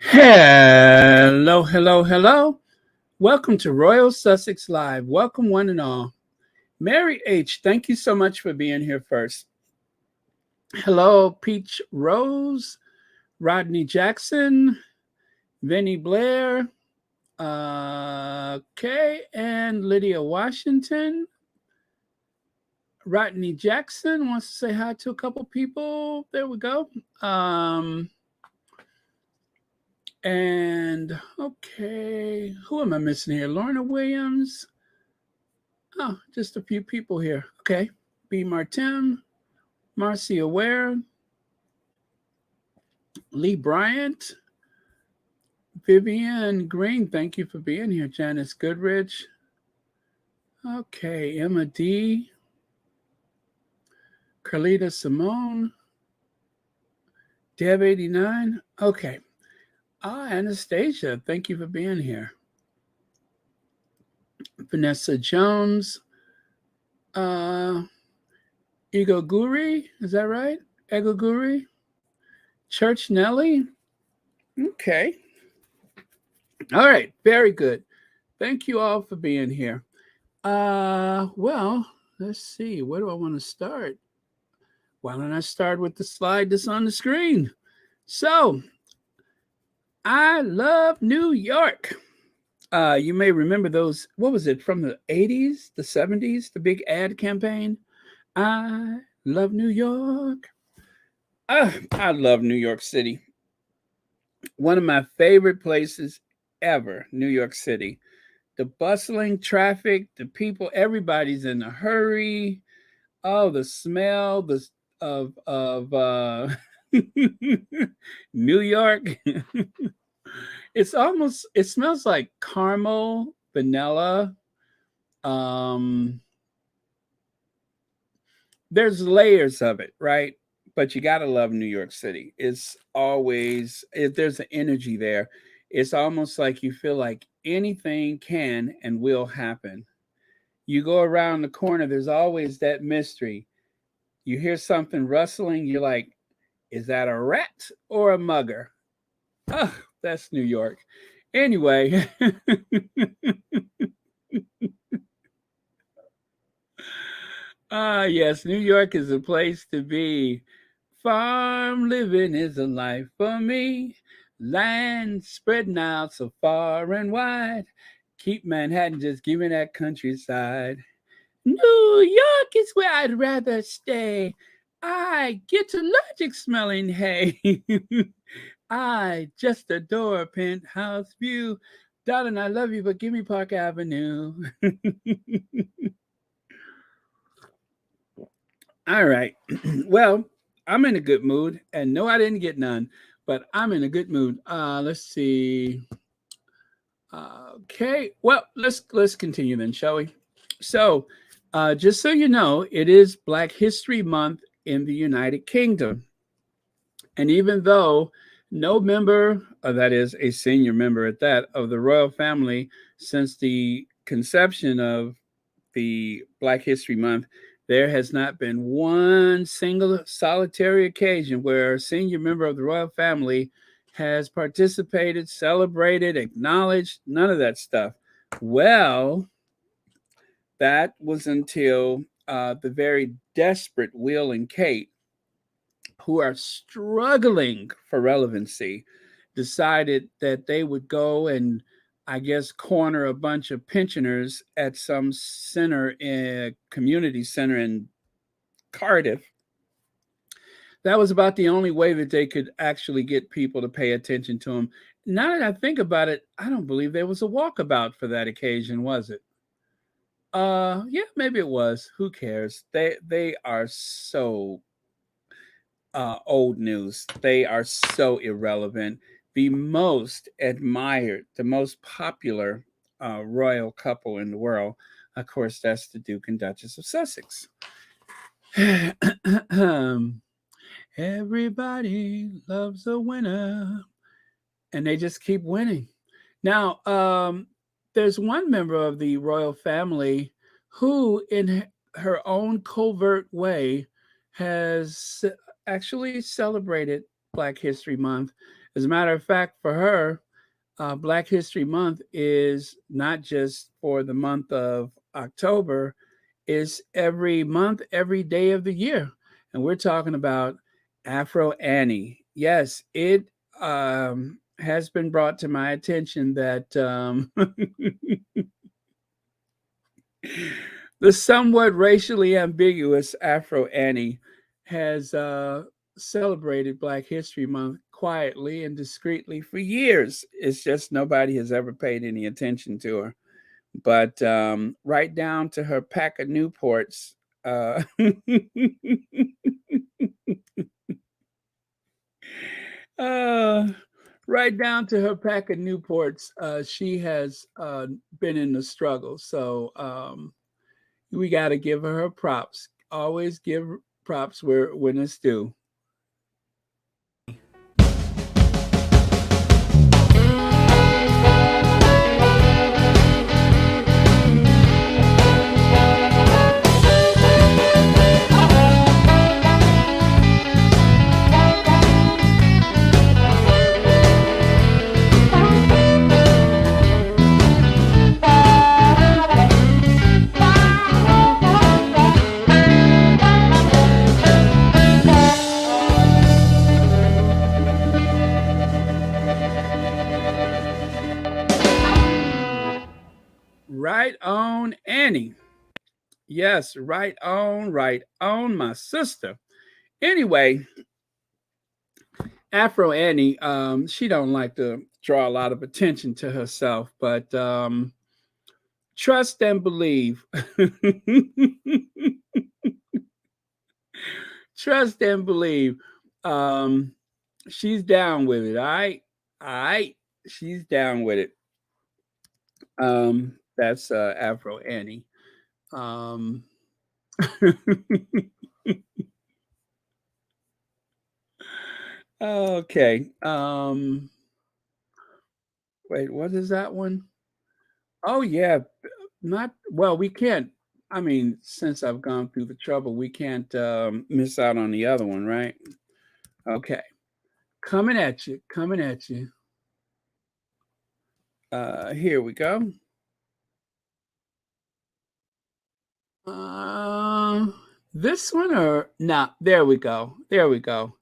Hello, hello, hello. Welcome to Royal Sussex Live. Welcome, one and all. Mary H., thank you so much for being here first. Hello, Peach Rose, Rodney Jackson, Vinny Blair, Kay, and Lydia Washington. Rodney Jackson wants to say hi to a couple people. There we go. And okay, who am I missing here? Lorna Williams. Oh, just a few people here. Okay. B. Martin, Marcia Ware, Lee Bryant, Vivian Green. Thank you for being here. Janice Goodrich. Okay. Emma D. Carlita Simone. Deb 89. Okay. Anastasia. Thank you for being here. Vanessa Jones. Ego Guri. Is that right? Ego Guri. Church Nelly. Okay. All right. Very good. Thank you all for being here. Well, let's see. Where do I want to start? Why don't I start with the slide that's on the screen? So, I love New York. You may remember those, what was it, from the 80s, the 70s, the big ad campaign? I love New York. I love New York City. One of my favorite places ever, New York City. The bustling traffic, the people, everybody's in a hurry. Oh, the smell of New York. It smells like caramel, vanilla. Um, there's layers of it, right? But you gotta love New York City. There's an energy there. It's almost like you feel like anything can and will happen. You go around the corner, there's always that mystery. You hear something rustling, you're like, is that a rat or a mugger? Oh, that's New York. Anyway, yes, New York is a place to be. Farm living is a life for me. Land spreading out so far and wide. Keep Manhattan, just give me that countryside. New York is where I'd rather stay. I get to logic smelling hay. I just adore a penthouse view. Darling, I love you, but give me Park Avenue. All right. Well, I'm in a good mood, and no, I didn't get none, but I'm in a good mood. Let's see. Okay. Well, let's continue then, shall we? So, just so you know, it is Black History Month in the United Kingdom, and even though no member, that is a senior member at that, of the royal family since the conception of the Black History Month, there has not been one single solitary occasion where a senior member of the royal family has participated, celebrated, acknowledged, none of that stuff. Well, that was until the very desperate Will and Kate, who are struggling for relevancy, decided that they would go and, I guess, corner a bunch of pensioners at some center, in community center in Cardiff. That was about the only way that they could actually get people to pay attention to them. Now that I think about it, I don't believe there was a walkabout for that occasion, was it? Yeah, maybe it was. Who cares? They are so old news. They are so irrelevant. The most admired, the most popular royal couple in the world, of course, that's the Duke and Duchess of Sussex. Everybody loves a winner, and they just keep winning. Now, there's one member of the royal family who, in her own covert way, has actually celebrated Black History Month. As a matter of fact, for her, Black History Month is not just for the month of October, it's every month, every day of the year. And we're talking about Afro Annie. Yes, it has been brought to my attention that the somewhat racially ambiguous Afro Annie has celebrated Black History Month quietly and discreetly for years. It's just nobody has ever paid any attention to her. But right down to her pack of Newports. Uh, uh, right down to her pack of Newports, she has been in the struggle. So we got to give her props. Always give props where when it's due. Right on, Annie. Yes, right on, my sister. Anyway, Afro Annie, she don't like to draw a lot of attention to herself, but trust and believe. Trust and believe. Um, she's down with it. All right. She's down with it. That's Afro Annie. Um, okay. Wait, what is that one? Oh yeah, not well. We can't. I mean, since I've gone through the trouble, we can't miss out on the other one, right? Okay, coming at you, coming at you. Here we go. Uh, this one or nah? There we go. There we go.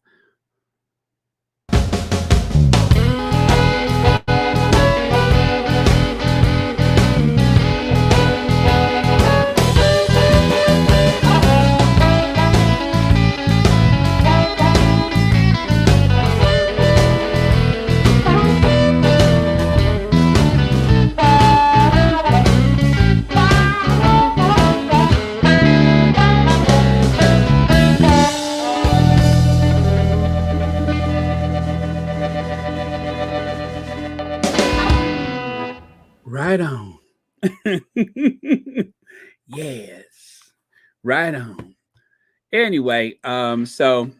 Right on. Yes. Right on. Anyway, so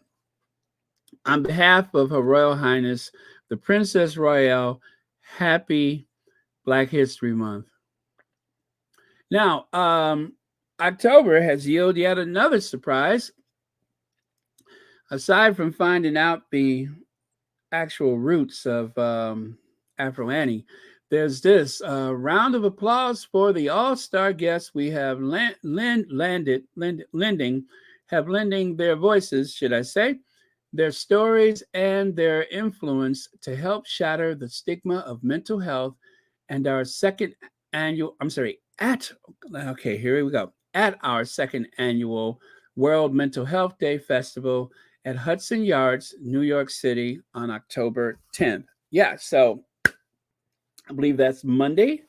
on behalf of Her Royal Highness, the Princess Royale, happy Black History Month. Now, October has yielded yet another surprise. Aside from finding out the actual roots of Afro Annie, there's this round of applause for the all-star guests we have lending their voices, should I say, their stories and their influence to help shatter the stigma of mental health and our second annual, I'm sorry, okay, here we go. At our second annual World Mental Health Day Festival at Hudson Yards, New York City on October 10th. Yeah, so I believe that's Monday.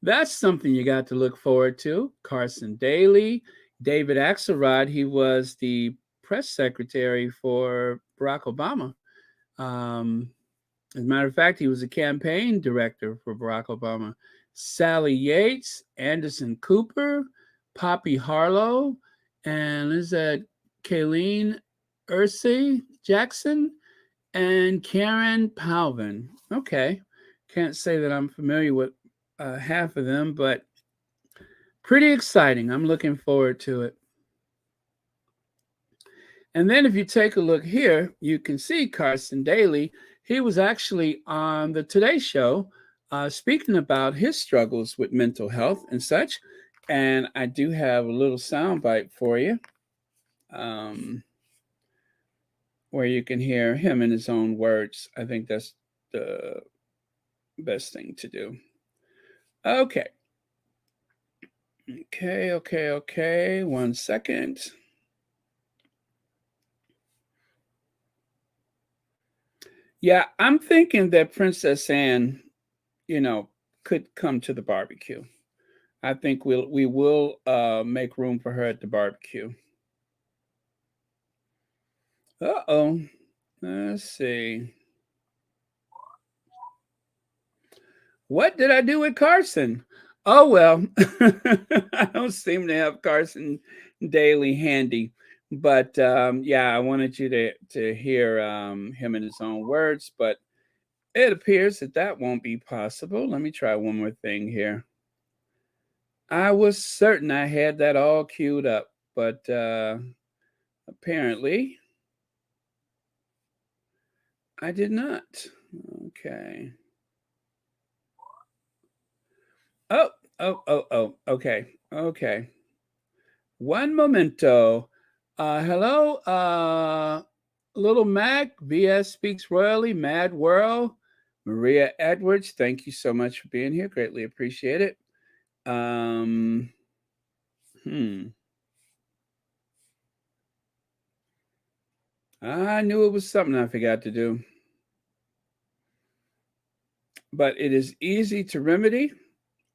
That's something you got to look forward to. Carson Daly, David Axelrod, he was the press secretary for Barack Obama. As a matter of fact, he was a campaign director for Barack Obama. Sally Yates, Anderson Cooper, Poppy Harlow, and is that Kayleen Ursay Jackson and Karen Palvin. Okay. Can't say that I'm familiar with half of them, but pretty exciting. I'm looking forward to it. And then if you take a look here, you can see Carson Daly. he was actually on the Today Show speaking about his struggles with mental health and such. And I do have a little soundbite for you where you can hear him in his own words. I think that's the best thing to do. Okay. Okay. 1 second. Yeah, I'm thinking that Princess Anne, could come to the barbecue. I think we will make room for her at the barbecue. Uh-oh. Let's see. What did I do with Carson? Oh, well, I don't seem to have Carson Daly handy. But yeah, I wanted you to hear him in his own words, but it appears that won't be possible. Let me try one more thing here. I was certain I had that all queued up, but apparently I did not. Okay. Oh. Okay. One momento. Hello, Little Mac, VS Speaks Royally, Mad World, Maria Edwards. Thank you so much for being here. Greatly appreciate it. I knew it was something I forgot to do. But it is easy to remedy,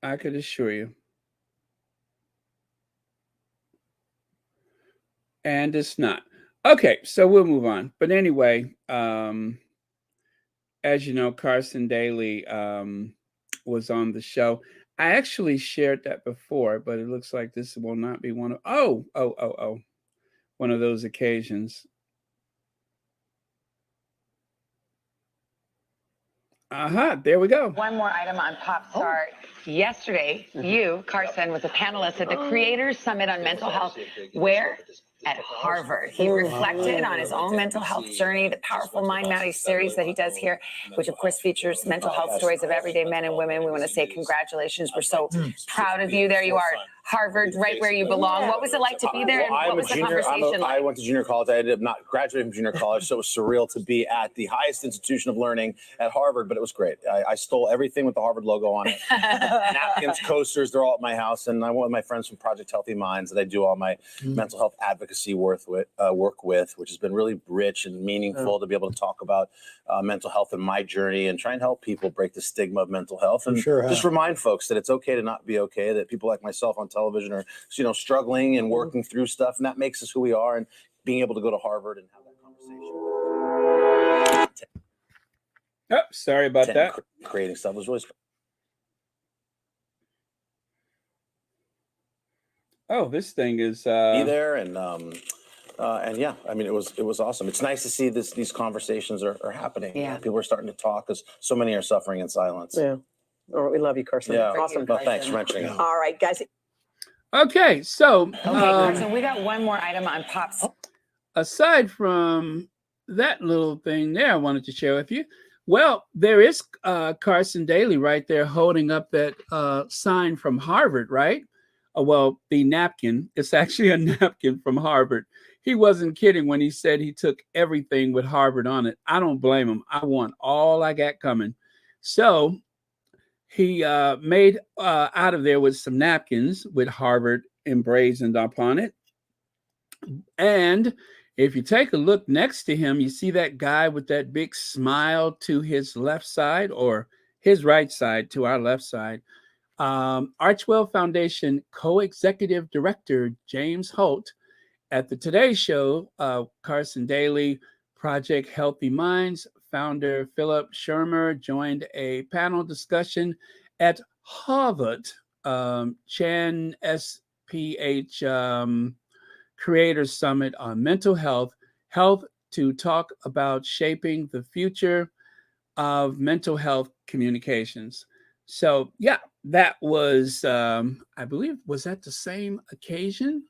I could assure you. And it's not. Okay, so we'll move on. But anyway, as you know, Carson Daly was on the show. I actually shared that before, but it looks like this will not be one of one of those occasions. There we go. One more item on Pop Star. Yesterday, you, Carson, was a panelist at the Creators Summit on Mental Health. Where? At Harvard. He reflected on his own mental health journey, the Powerful Mind Matters series that he does here, which of course features mental health stories of everyday men and women. We want to say congratulations. We're so proud of you. There you are, Harvard, right where you belong. What was it like to be there? And what was the conversation like? I went to junior college. I ended up not graduating from junior college, so it was surreal to be at the highest institution of learning at Harvard, but it was great. I stole everything with the Harvard logo on it. Napkins, coasters, they're all at my house, and I went with my friends from Project Healthy Minds that I do all my mental health advocacy work with, which has been really rich and meaningful to be able to talk about mental health and my journey and try and help people break the stigma of mental health and just remind folks that it's okay to not be okay, that people like myself on television are, struggling and working through stuff, and that makes us who we are, and being able to go to Harvard and have that conversation. Oh, sorry about that. Creating stuff was really special. Oh, this thing is be there, and yeah, I mean, it was awesome. It's nice to see these conversations are happening. Yeah, people are starting to talk because so many are suffering in silence. Yeah. Oh, we love you, Carson. Yeah, awesome. Well, thanks for mentioning it. All right, guys. Okay, so Carson, we got one more item on Pops. Aside from that little thing there, I wanted to share with you. Well, there is Carson Daly right there holding up that sign from Harvard, right? Well, the napkin. It's actually a napkin from Harvard. He wasn't kidding when he said he took everything with Harvard on it. I don't blame him. I want all I got coming. So he made out of there with some napkins with Harvard emblazoned upon it. And if you take a look next to him, you see that guy with that big smile to his left side, or his right side to our left side. Archwell Foundation co-executive director James Holt. At the Today Show, Carson Daly, Project Healthy Minds founder Philip Shermer joined a panel discussion at Harvard Chan SPH Creators Summit on Mental Health to talk about shaping the future of mental health communications. So, yeah, that was, I believe, was that the same occasion?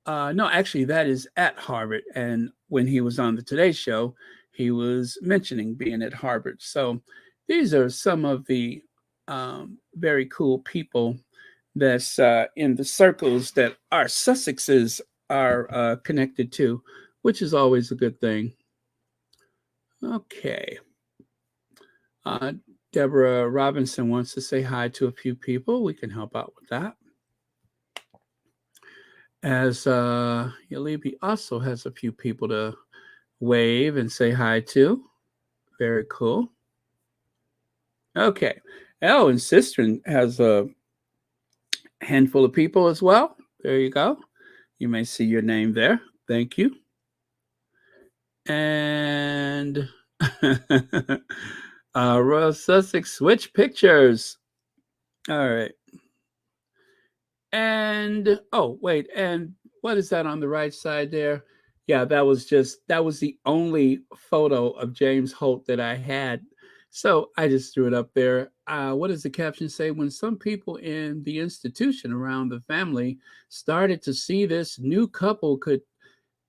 No, actually, that is at Harvard. And when he was on the Today Show, he was mentioning being at Harvard. So these are some of the very cool people that's in the circles that our Sussexes are connected to, which is always a good thing. Okay. Deborah Robinson wants to say hi to a few people. We can help out with that. As Yalibi also has a few people to wave and say hi to. Very cool. Okay. Oh, and Sistren has a handful of people as well. There you go. You may see your name there. Thank you. And Royal Sussex switch pictures. All right. And oh, wait, and what is that on the right side there? Yeah, that was the only photo of James Holt that I had. So I just threw it up there. What does the caption say? When some people in the institution around the family started to see this new couple could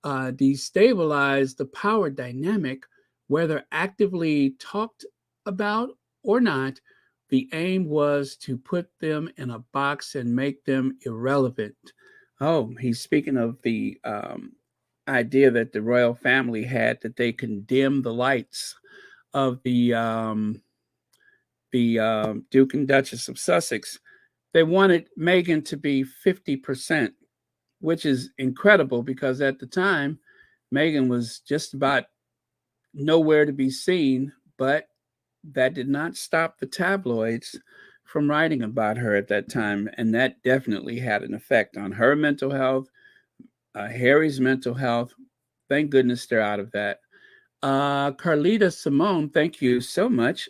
destabilize the power dynamic, whether actively talked about or not, the aim was to put them in a box and make them irrelevant. Oh, he's speaking of the idea that the royal family had that they can dim the lights of the Duke and Duchess of Sussex. They wanted Meghan to be 50%, which is incredible because at the time, Meghan was just about nowhere to be seen, but that did not stop the tabloids from writing about her at that time. And that definitely had an effect on her mental health, Harry's mental health. Thank goodness they're out of that. Carlita Simone, thank you so much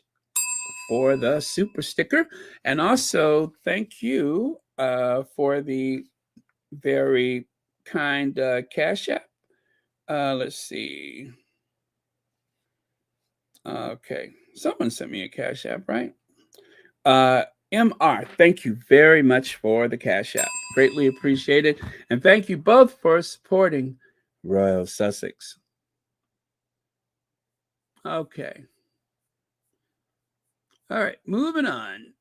for the super sticker. And also, thank you for the very kind Cash App. Let's see. Okay. Someone sent me a Cash App, right? MR, thank you very much for the Cash App. Greatly appreciated. And thank you both for supporting Royal Sussex. Okay. All right, moving on.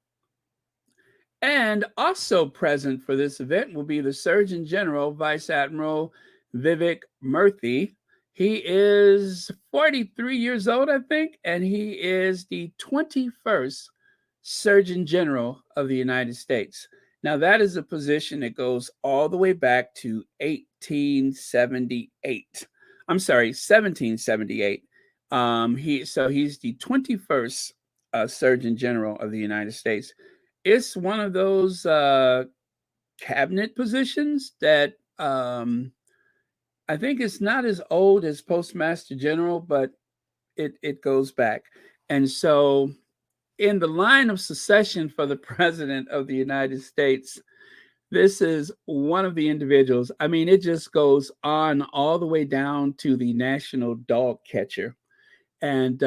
And also present for this event will be the Surgeon General, Vice Admiral Vivek Murthy. He is 43 years old, I think, and he is the 21st Surgeon General of the United States. Now, that is a position that goes all the way back to 1878. I'm sorry, 1778. He's the 21st Surgeon General of the United States. It's one of those cabinet positions that I think it's not as old as Postmaster General, but it goes back. And so in the line of succession for the President of the United States, this is one of the individuals. I mean, it just goes on all the way down to the national dog catcher. And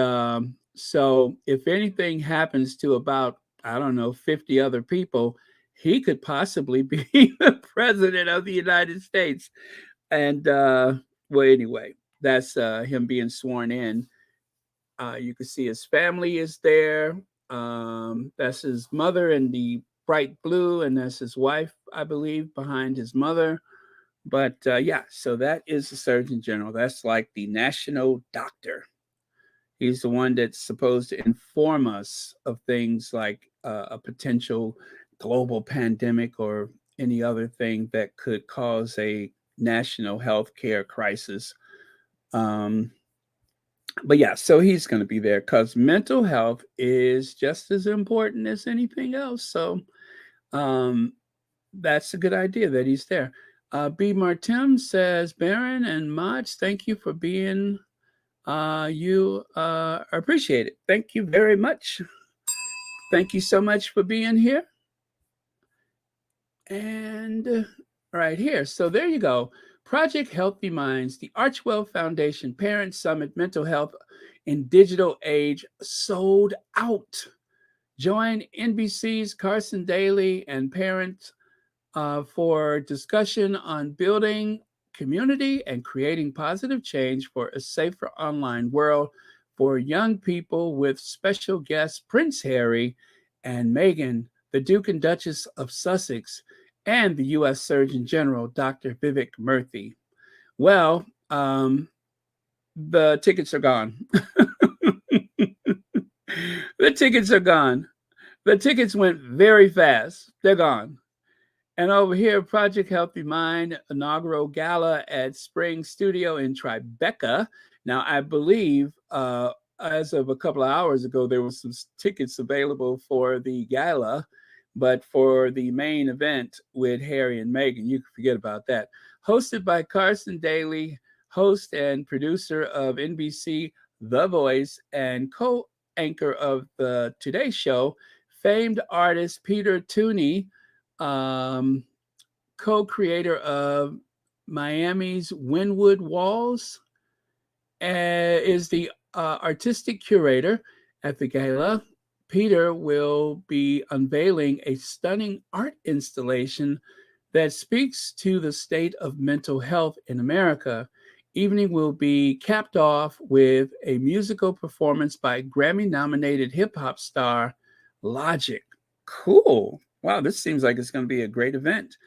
so if anything happens to about, I don't know, 50 other people, he could possibly be the President of the United States. And well, anyway, that's him being sworn in. You can see his family is there. That's his mother in the bright blue, and that's his wife, I believe, behind his mother. But yeah, so that is the Surgeon General. That's like the national doctor. He's the one that's supposed to inform us of things like a potential global pandemic or any other thing that could cause a national health care crisis. But yeah, so he's going to be there because mental health is just as important as anything else. So that's a good idea that he's there. B. Martin says, Baron and Maj, thank you for being you appreciate it. Thank you very much. Thank you so much for being here. And right here. So there you go. Project Healthy Minds, the Archwell Foundation Parent Summit Mental Health in Digital Age sold out. Join NBC's Carson Daly and parents for discussion on building community and creating positive change for a safer online world for young people with special guests Prince Harry and Meghan, the Duke and Duchess of Sussex, and the U.S. Surgeon General, Dr. Vivek Murthy. Well, the tickets are gone. The tickets are gone. The tickets went very fast. They're gone. And over here, Project Healthy Mind inaugural gala at Spring Studio in Tribeca. Now, I believe as of a couple of hours ago, there were some tickets available for the gala, but for the main event with Harry and Meghan, you can forget about that. Hosted by Carson Daly, host and producer of NBC The Voice and co-anchor of the Today Show, famed artist Peter Tooney, co-creator of Miami's Wynwood Walls, is the artistic curator at the gala. Peter will be unveiling a stunning art installation that speaks to the state of mental health in America. Evening will be capped off with a musical performance by Grammy-nominated hip-hop star Logic. Cool. Wow, this seems like it's going to be a great event.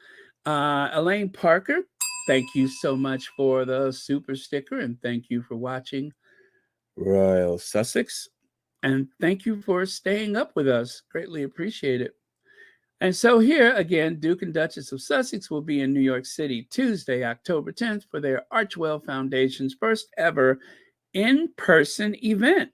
Elaine Parker, thank you so much for the super sticker, and thank you for watching Royal Sussex. And thank you for staying up with us. Greatly appreciate it. And so here again, Duke and Duchess of Sussex will be in New York City Tuesday, October 10th for their Archwell Foundation's first ever in-person event.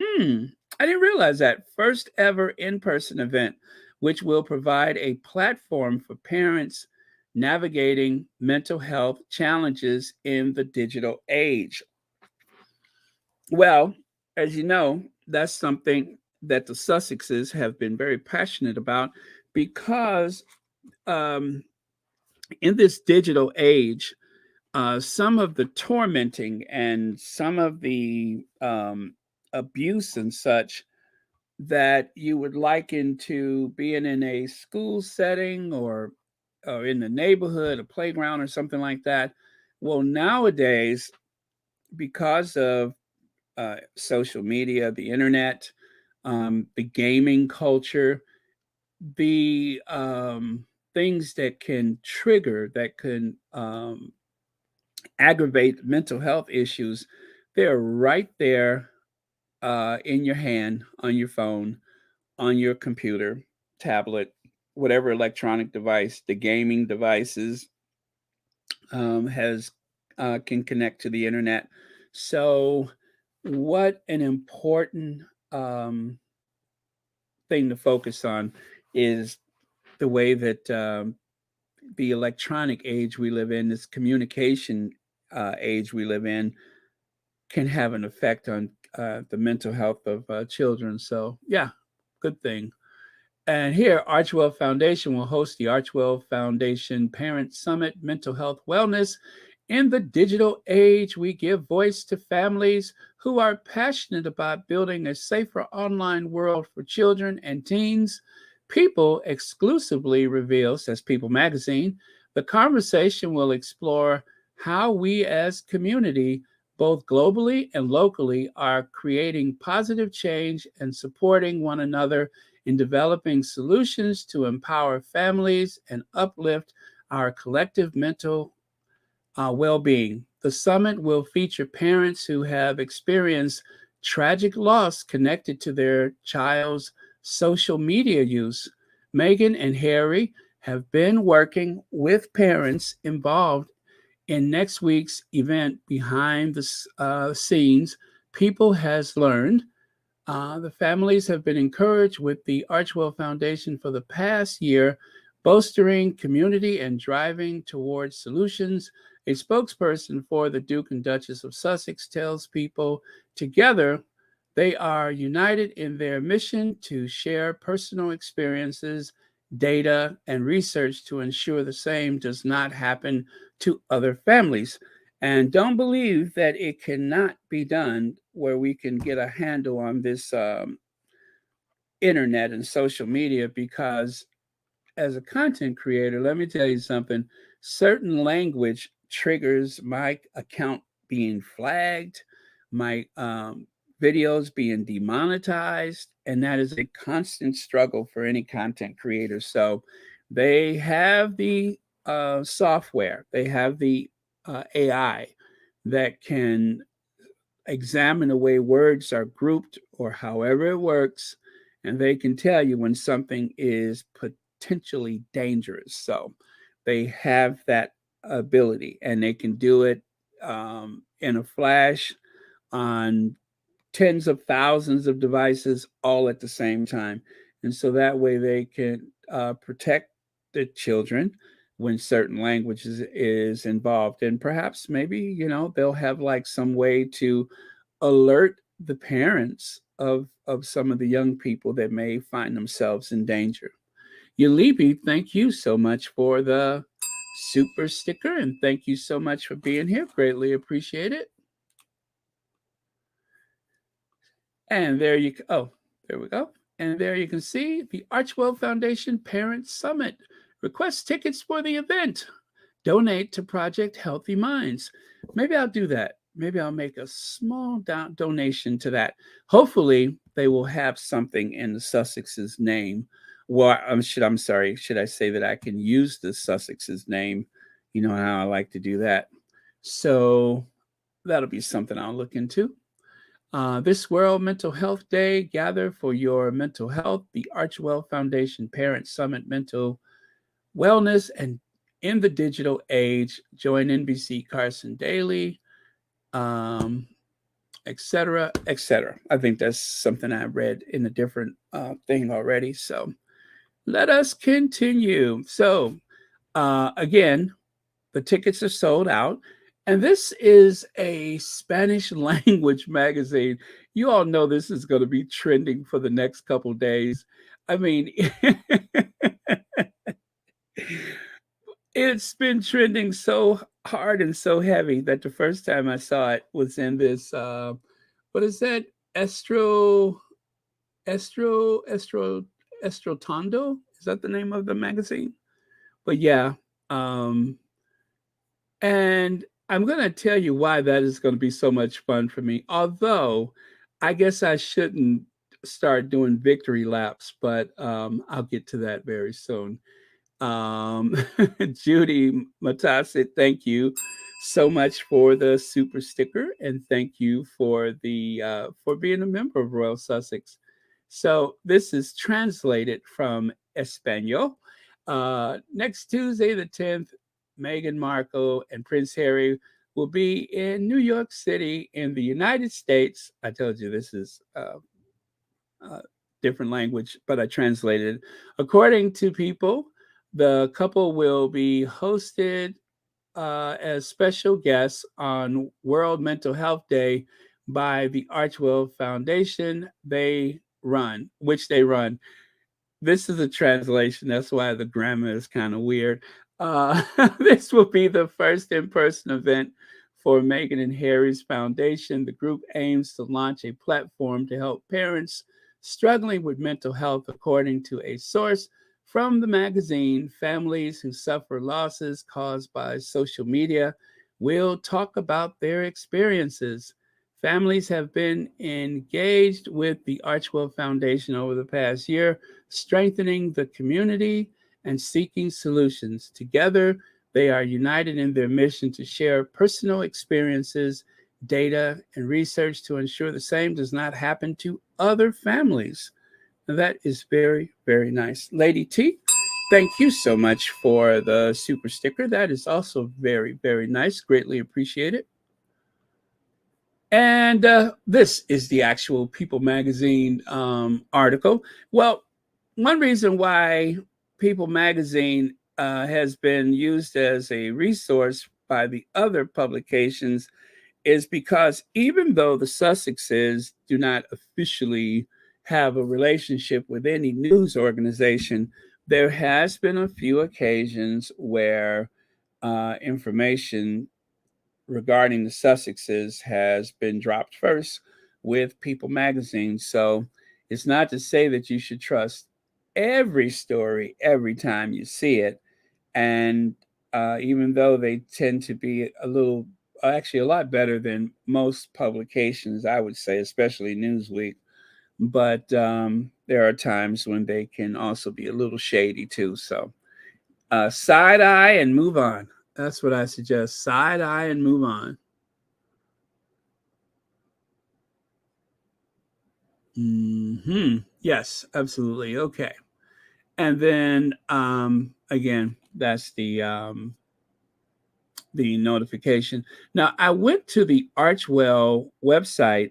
I didn't realize that. First ever in-person event, which will provide a platform for parents navigating mental health challenges in the digital age. Well, as you know, that's something that the Sussexes have been very passionate about because in this digital age, some of the tormenting and some of the abuse and such that you would liken to being in a school setting or in the neighborhood, a playground or something like that. Well, nowadays, because of social media, the internet, the gaming culture, the things that can trigger, that can aggravate mental health issues, they're right there in your hand, on your phone, on your computer, tablet, whatever electronic device, the gaming devices can connect to the internet. So, what an important thing to focus on is the way that the electronic age we live in, this communication age we live in, can have an effect on the mental health of children. So, yeah, good thing. And here, Archwell Foundation will host the Archwell Foundation Parent Summit Mental Health Wellness. In the digital age, we give voice to families who are passionate about building a safer online world for children and teens. People exclusively reveal, says People Magazine, the conversation will explore how we as community, both globally and locally, are creating positive change and supporting one another in developing solutions to empower families and uplift our collective mental well-being. The summit will feature parents who have experienced tragic loss connected to their child's social media use. Meghan and Harry have been working with parents involved in next week's event. Behind the scenes, People has learned. The families have been encouraged with the Archwell Foundation for the past year, bolstering community and driving towards solutions. A spokesperson for the Duke and Duchess of Sussex tells People together they are united in their mission to share personal experiences, data, and research to ensure the same does not happen to other families. And don't believe that it cannot be done, where we can get a handle on this internet and social media, because as a content creator, let me tell you something, certain language triggers my account being flagged, my videos being demonetized, and that is a constant struggle for any content creator. So they have the software, they have the AI that can examine the way words are grouped or however it works, and they can tell you when something is potentially dangerous. So they have that ability, and they can do it in a flash on tens of thousands of devices all at the same time. And so that way they can protect the children when certain languages is involved. And perhaps maybe, they'll have like some way to alert the parents of some of the young people that may find themselves in danger. Yulibi, thank you so much for the super sticker, and thank you so much for being here. Greatly appreciate it. And there you go. Oh, there we go. And there you can see the Archwell Foundation Parent Summit. Request tickets for the event. Donate to Project Healthy Minds. Maybe I'll do that. Maybe I'll make a small donation to that. Hopefully, they will have something in the Sussex's name. Well, should I say that I can use the Sussex's name? You know how I like to do that. So that'll be something I'll look into. This World Mental Health Day, gather for your mental health. The Archwell Foundation Parent Summit Mental Wellness and in the Digital Age. Join NBC Carson Daly, etc., etc. I think that's something I read in a different thing already. So let us continue. So again, the tickets are sold out. And this is a Spanish language magazine. You all know this is going to be trending for the next couple days. I mean, it's been trending so hard and so heavy that the first time I saw it was in this, what is that? Estrotondo? Is that the name of the magazine? But yeah, and I'm going to tell you why that is going to be so much fun for me. Although I guess I shouldn't start doing victory laps, but I'll get to that very soon. Judy Matase, thank you so much for the super sticker, and thank you for the for being a member of Royal Sussex. So this is translated from Espanol. Next Tuesday, the 10th, Meghan Markle and Prince Harry will be in New York City in the United States. I told you this is different language, but I translated. According to People, the couple will be hosted as special guests on World Mental Health Day by the Archwell Foundation. Which they run. This is a translation. That's why the grammar is kind of weird. This will be the first in-person event for Meghan and Harry's foundation. The group aims to launch a platform to help parents struggling with mental health, according to a source from the magazine. Families who suffer losses caused by social media will talk about their experiences. Families have been engaged with the Archwell Foundation over the past year, strengthening the community and seeking solutions. Together, they are united in their mission to share personal experiences, data, and research to ensure the same does not happen to other families. Now, that is very, very nice. Lady T, thank you so much for the super sticker. That is also very, very nice. Greatly appreciate it. And this is the actual People Magazine article. Well, one reason why People Magazine has been used as a resource by the other publications is because even though the Sussexes do not officially have a relationship with any news organization, there has been a few occasions where information regarding the Sussexes has been dropped first with People Magazine. So it's not to say that you should trust every story every time you see it. And even though they tend to be actually a lot better than most publications, I would say, especially Newsweek. But there are times when they can also be a little shady too. So side eye and move on. That's what I suggest. Side eye and move on. Yes, absolutely. Okay. And then again, that's the notification. Now I went to the Archwell website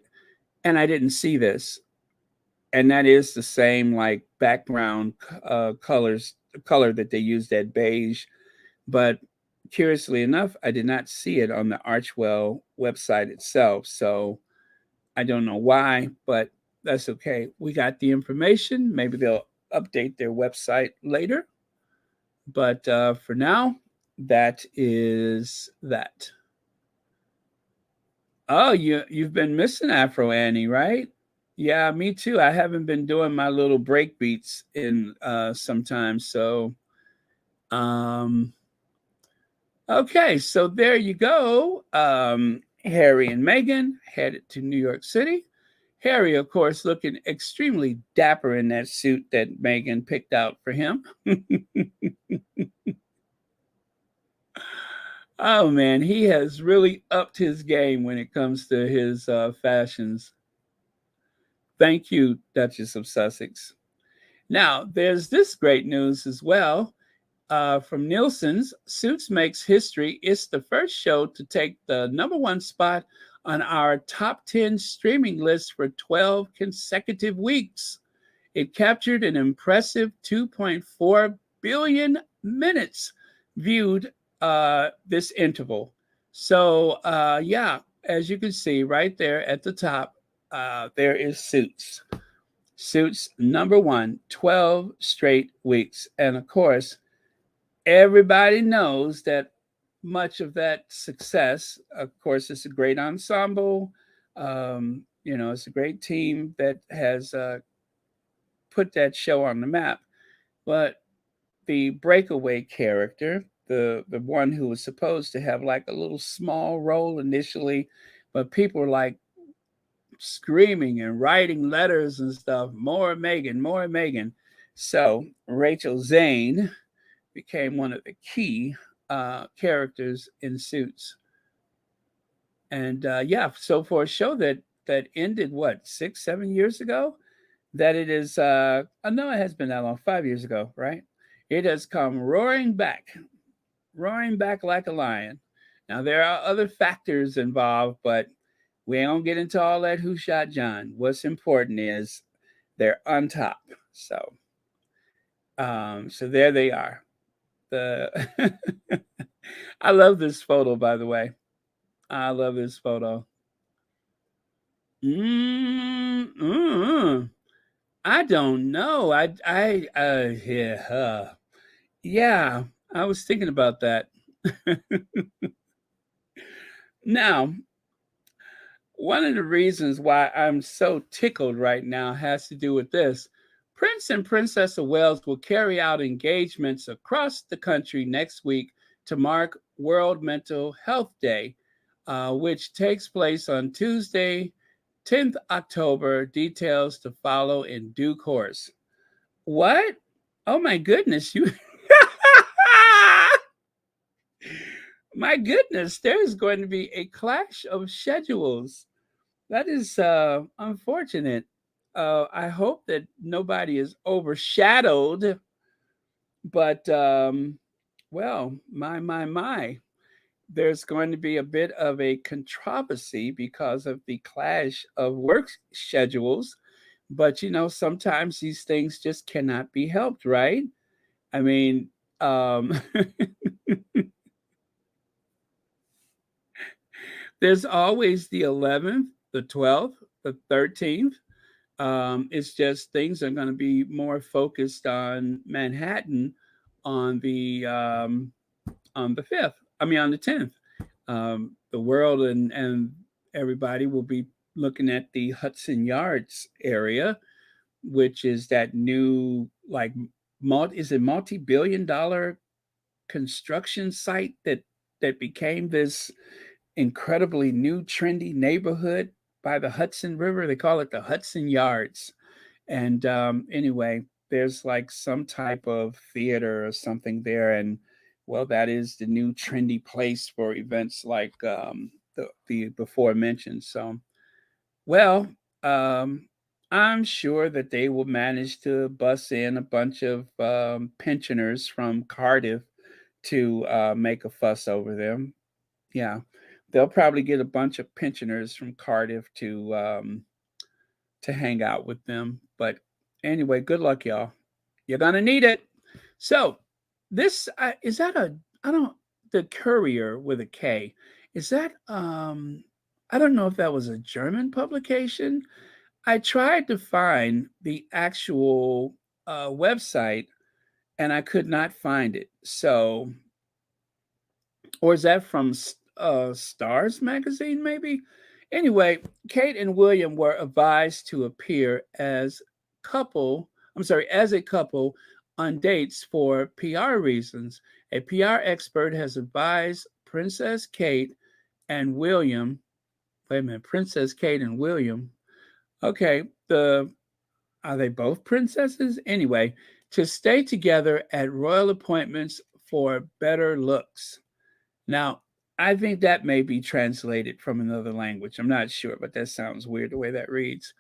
and I didn't see this. And that is the same like background color that they used, that beige. But curiously enough, I did not see it on the Archwell website itself. So I don't know why, but that's okay. We got the information. Maybe they'll update their website later. But for now, that is that. Oh, you've been missing Afro Annie, right? Yeah, me too. I haven't been doing my little break beats in sometimes. So um okay, so there you go. Harry and Meghan headed to New York City. Harry, of course, looking extremely dapper in that suit that Meghan picked out for him. Oh man, he has really upped his game when it comes to his fashions. Thank you, Duchess of Sussex. Now, there's this great news as well from Nielsen's. Suits makes history. It's the first show to take the #1 spot on our top 10 streaming list for 12 consecutive weeks. It captured an impressive 2.4 billion minutes viewed this interval. So, yeah, as you can see right there at the top, there is Suits. Suits #1, 12 straight weeks. And of course, everybody knows that much of that success, of course, it's a great ensemble. It's a great team that has put that show on the map. But the breakaway character, the one who was supposed to have like a little small role initially, but people were like screaming and writing letters and stuff, more Meghan, more Meghan. So Rachel Zane became one of the key characters in Suits. And yeah, so for a show that ended what, 6-7 years ago, that it is no, it has been that long, 5 years ago, right? It has come roaring back like a lion. Now there are other factors involved, but we don't get into all that who shot John. What's important is they're on top. So there they are. The I love this photo, by the way. I love this photo. I don't know. Yeah, I was thinking about that. Now, one of the reasons why I'm so tickled right now has to do with this. Prince and Princess of Wales will carry out engagements across the country next week to mark World Mental Health Day, which takes place on Tuesday, 10th October. Details to follow in due course. What? Oh my goodness, you my goodness, there's going to be a clash of schedules. That is unfortunate. I hope that nobody is overshadowed, but well, my. There's going to be a bit of a controversy because of the clash of work schedules. But sometimes these things just cannot be helped, right? I mean, there's always the 11th, the 12th, the 13th. It's just things are going to be more focused on Manhattan on the 5th. I mean, on the 10th. The world and everybody will be looking at the Hudson Yards area, which is that new, like, is it multi-billion-dollar construction site that became this incredibly new trendy neighborhood by the Hudson River. They call it the Hudson Yards. And anyway, there's like some type of theater or something there, and well, that is the new trendy place for events like the before mentioned. So, well, um, I'm sure that they will manage to bus in a bunch of pensioners from Cardiff to make a fuss over them. Yeah, they'll probably get a bunch of pensioners from Cardiff to hang out with them. But anyway, good luck, y'all. You're gonna need it. So this is that a I don't the Courier with a K. Is that I don't know if that was a German publication. I tried to find the actual website and I could not find it. So, or is that from Stars magazine maybe? Anyway, Kate and William were advised to appear as a couple on dates for PR reasons. A PR expert has advised Princess Kate and William. Wait a minute, Princess Kate and William. Okay, are they both princesses? Anyway, to stay together at royal appointments for better looks. Now, I think that may be translated from another language. I'm not sure, but that sounds weird the way that reads.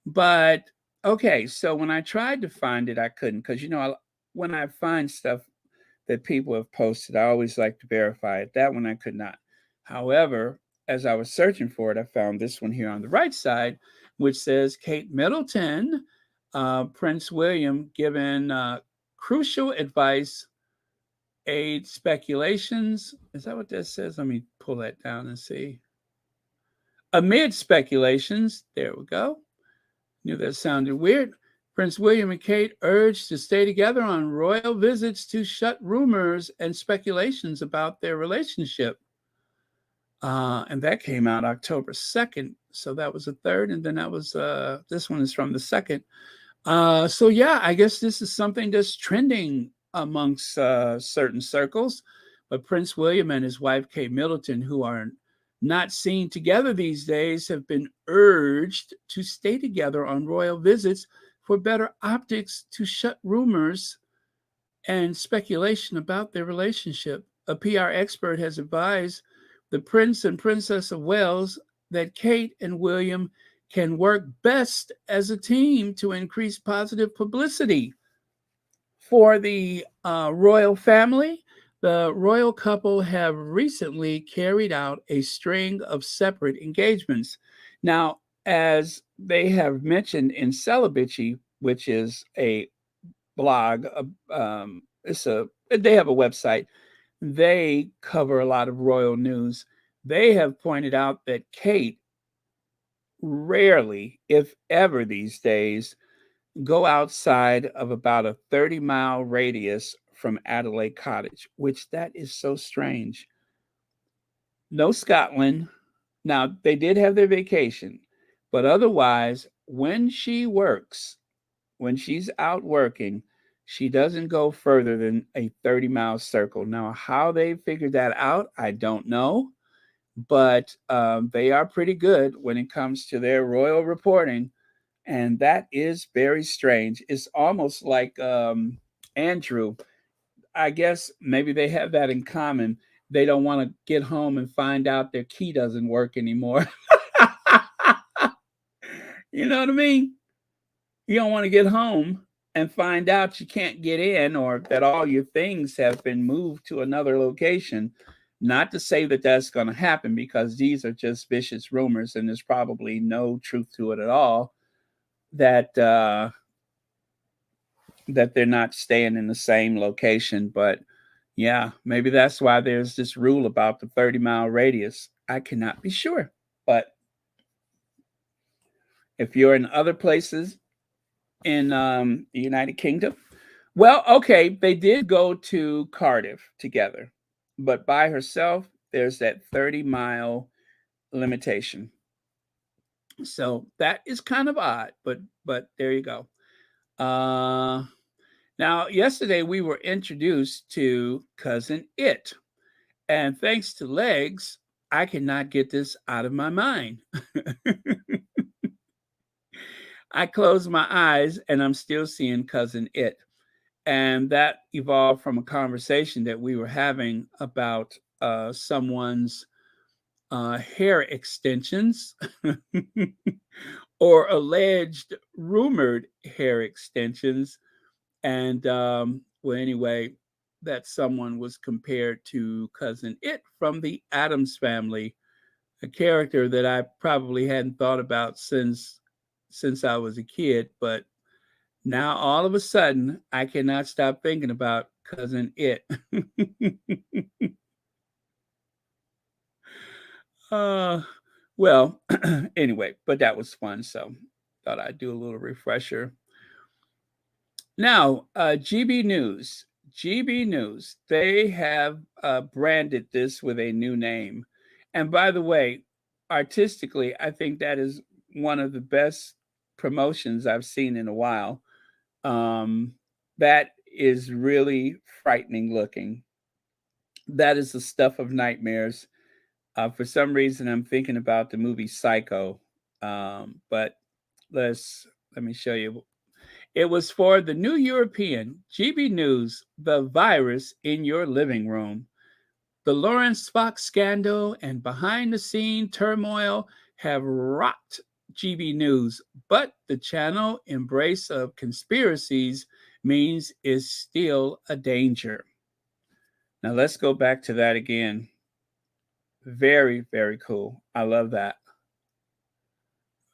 But okay, so when I tried to find it, I couldn't because when I find stuff that people have posted, I always like to verify it. That one I could not. However, as I was searching for it, I found this one here on the right side, which says Kate Middleton, Prince William, given crucial advice, aid speculations. Is that what that says? Let me pull that down and see. Amid speculations, there we go. Knew that sounded weird. Prince William and Kate urged to stay together on royal visits to shut rumors and speculations about their relationship. And that came out October 2nd. So that was the 3rd. And then that was, this one is from the 2nd. So yeah, I guess this is something that's trending amongst certain circles. But Prince William and his wife, Kate Middleton, who are not seen together these days, have been urged to stay together on royal visits for better optics to shut rumors and speculation about their relationship. A PR expert has advised the Prince and Princess of Wales that Kate and William can work best as a team to increase positive publicity for the royal family. The royal couple have recently carried out a string of separate engagements. Now, as they have mentioned in Celibacy, which is a blog, they have a website. They cover a lot of royal news. They have pointed out that Kate rarely, if ever these days, go outside of about a 30-mile radius from Adelaide Cottage, which that is so strange. No Scotland. Now, they did have their vacation, but otherwise, when she works, when she's out working, she doesn't go further than a 30-mile circle. Now, how they figured that out, I don't know, but they are pretty good when it comes to their royal reporting. And that is very strange. It's almost like Andrew. I guess maybe they have that in common. They don't want to get home and find out their key doesn't work anymore. You know what I mean? You don't want to get home and find out you can't get in or that all your things have been moved to another location. Not to say that that's going to happen because these are just vicious rumors and there's probably no truth to it at all. That they're not staying in the same location. But yeah, maybe that's why there's this rule about the 30-mile radius. I cannot be sure. But if you're in other places in the United Kingdom, well, okay, they did go to Cardiff together. But by herself, there's that 30-mile limitation. So that is kind of odd, but there you go. Now, yesterday we were introduced to Cousin It. And thanks to Legs, I cannot get this out of my mind. I close my eyes and I'm still seeing Cousin It. And that evolved from a conversation that we were having about someone's hair extensions or alleged rumored hair extensions. And well, anyway, that someone was compared to Cousin It from the Addams Family, a character that I probably hadn't thought about since I was a kid, but now all of a sudden I cannot stop thinking about Cousin It. uh, well, anyway, but that was fun, so thought I'd do a little refresher. Now, GB News. GB News, they have branded this with a new name. And by the way, artistically, I think that is one of the best promotions I've seen in a while. That is really frightening looking. That is the stuff of nightmares. For some reason, I'm thinking about the movie Psycho. But let me show you. It was for the New European GB News, the virus in your living room. The Lawrence Fox scandal and behind the scene turmoil have rocked GB News, but the channel embrace of conspiracies means is still a danger. Now let's go back to that again. Very, very cool. I love that.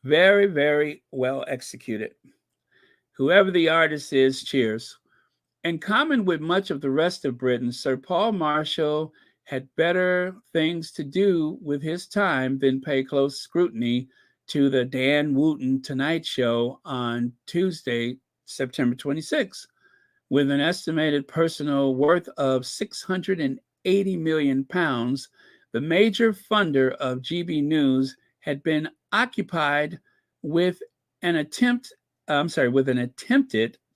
Very, very well executed. Whoever the artist is, cheers. In common with much of the rest of Britain, Sir Paul Marshall had better things to do with his time than pay close scrutiny to the Dan Wooten Tonight Show on Tuesday, September 26th. With an estimated personal worth of £680 million, the major funder of GB News had been occupied with an attempted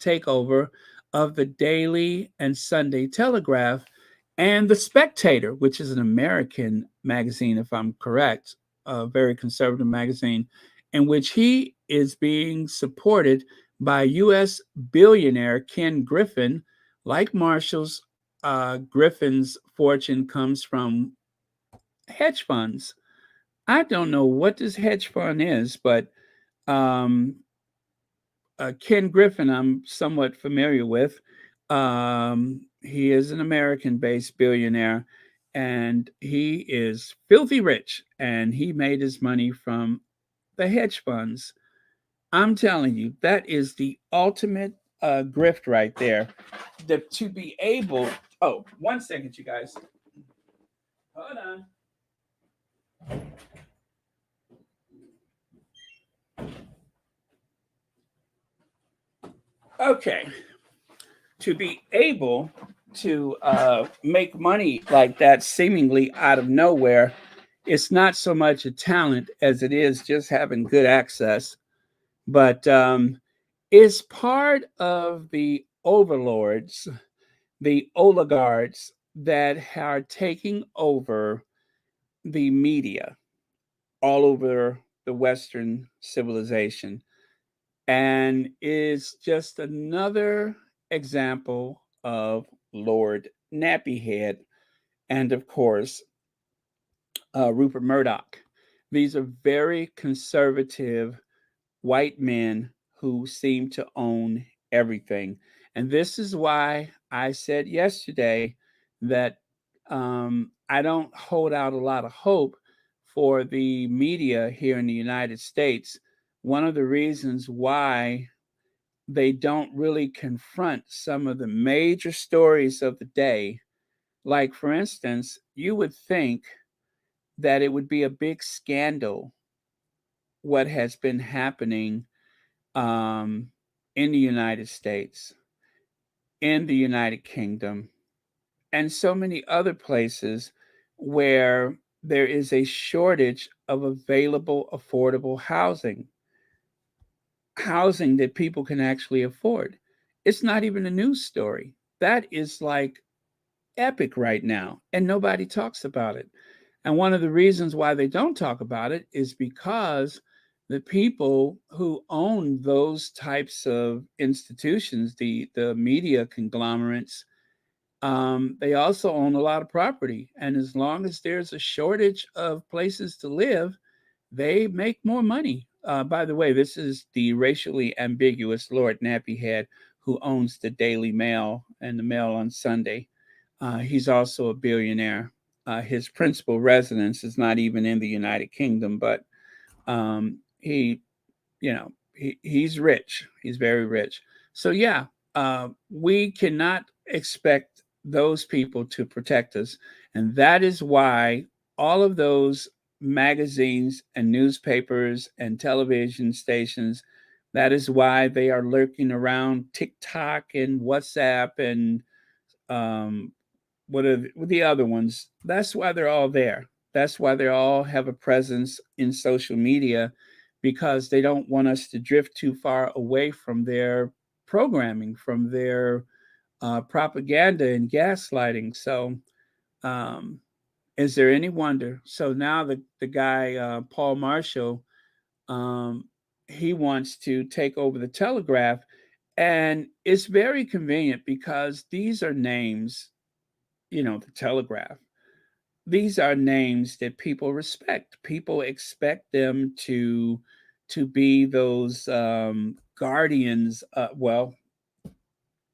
takeover of the Daily and Sunday Telegraph and the Spectator, which is an American magazine, if I'm correct, a very conservative magazine, in which he is being supported by U.S. billionaire Ken Griffin. Like Marshall's, Griffin's fortune comes from hedge funds. I don't know what this hedge fund is, but um, Ken Griffin, I'm somewhat familiar with. He is an American based billionaire and he is filthy rich and he made his money from the hedge funds. I'm telling you, that is the ultimate grift right there. To be able, oh, 1 second, you guys. Hold on. Okay. To be able to make money like that seemingly out of nowhere, it's not so much a talent as it is just having good access, but it's part of the overlords, the oligarchs that are taking over the media all over the Western civilization. And is just another example of Lord Nappyhead and, of course, Rupert Murdoch. These are very conservative white men who seem to own everything. And this is why I said yesterday that I don't hold out a lot of hope for the media here in the United States. One of the reasons why they don't really confront some of the major stories of the day, like, for instance, you would think that it would be a big scandal what has been happening um, in the United States, in the United Kingdom, and so many other places where there is a shortage of available, affordable housing that people can actually afford. It's not even a news story. That is like epic right now, and nobody talks about it. And one of the reasons why they don't talk about it is because the people who own those types of institutions, the media conglomerates, they also own a lot of property. And as long as there's a shortage of places to live, they make more money. By the way, this is the racially ambiguous Lord Nappyhead who owns the Daily Mail and the Mail on Sunday. He's also a billionaire. His principal residence is not even in the United Kingdom, but he, he's rich. He's very rich. So yeah, we cannot expect those people to protect us, and that is why all of those magazines and newspapers and television stations. That is why they are lurking around TikTok and WhatsApp and um, what are the other ones? That's why they're all there. That's why they all have a presence in social media because they don't want us to drift too far away from their programming, from their propaganda and gaslighting. So, um, is there any wonder? So now the guy, Paul Marshall, um, he wants to take over the Telegraph. And it's very convenient because these are names, the Telegraph. These are names that people respect. People expect them to be those guardians. Well,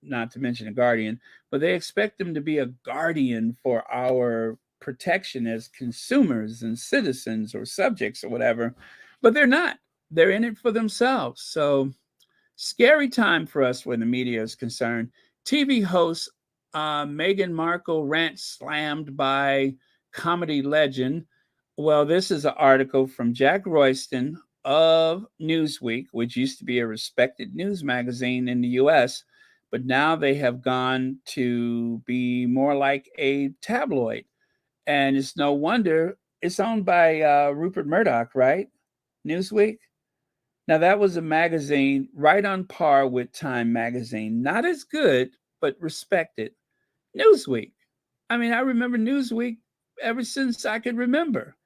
not to mention a guardian, but they expect them to be a guardian for our protection as consumers and citizens or subjects or whatever. But they're not. They're in it for themselves. So scary time for us when the media is concerned. TV host Meghan Markle rant slammed by comedy legend. Well, this is an article from Jack Royston of Newsweek, which used to be a respected news magazine in the US, but now they have gone to be more like a tabloid. And it's no wonder it's owned by Rupert Murdoch, right? Newsweek. Now, that was a magazine right on par with Time magazine. Not as good, but respected. Newsweek. I mean, I remember Newsweek ever since I could remember.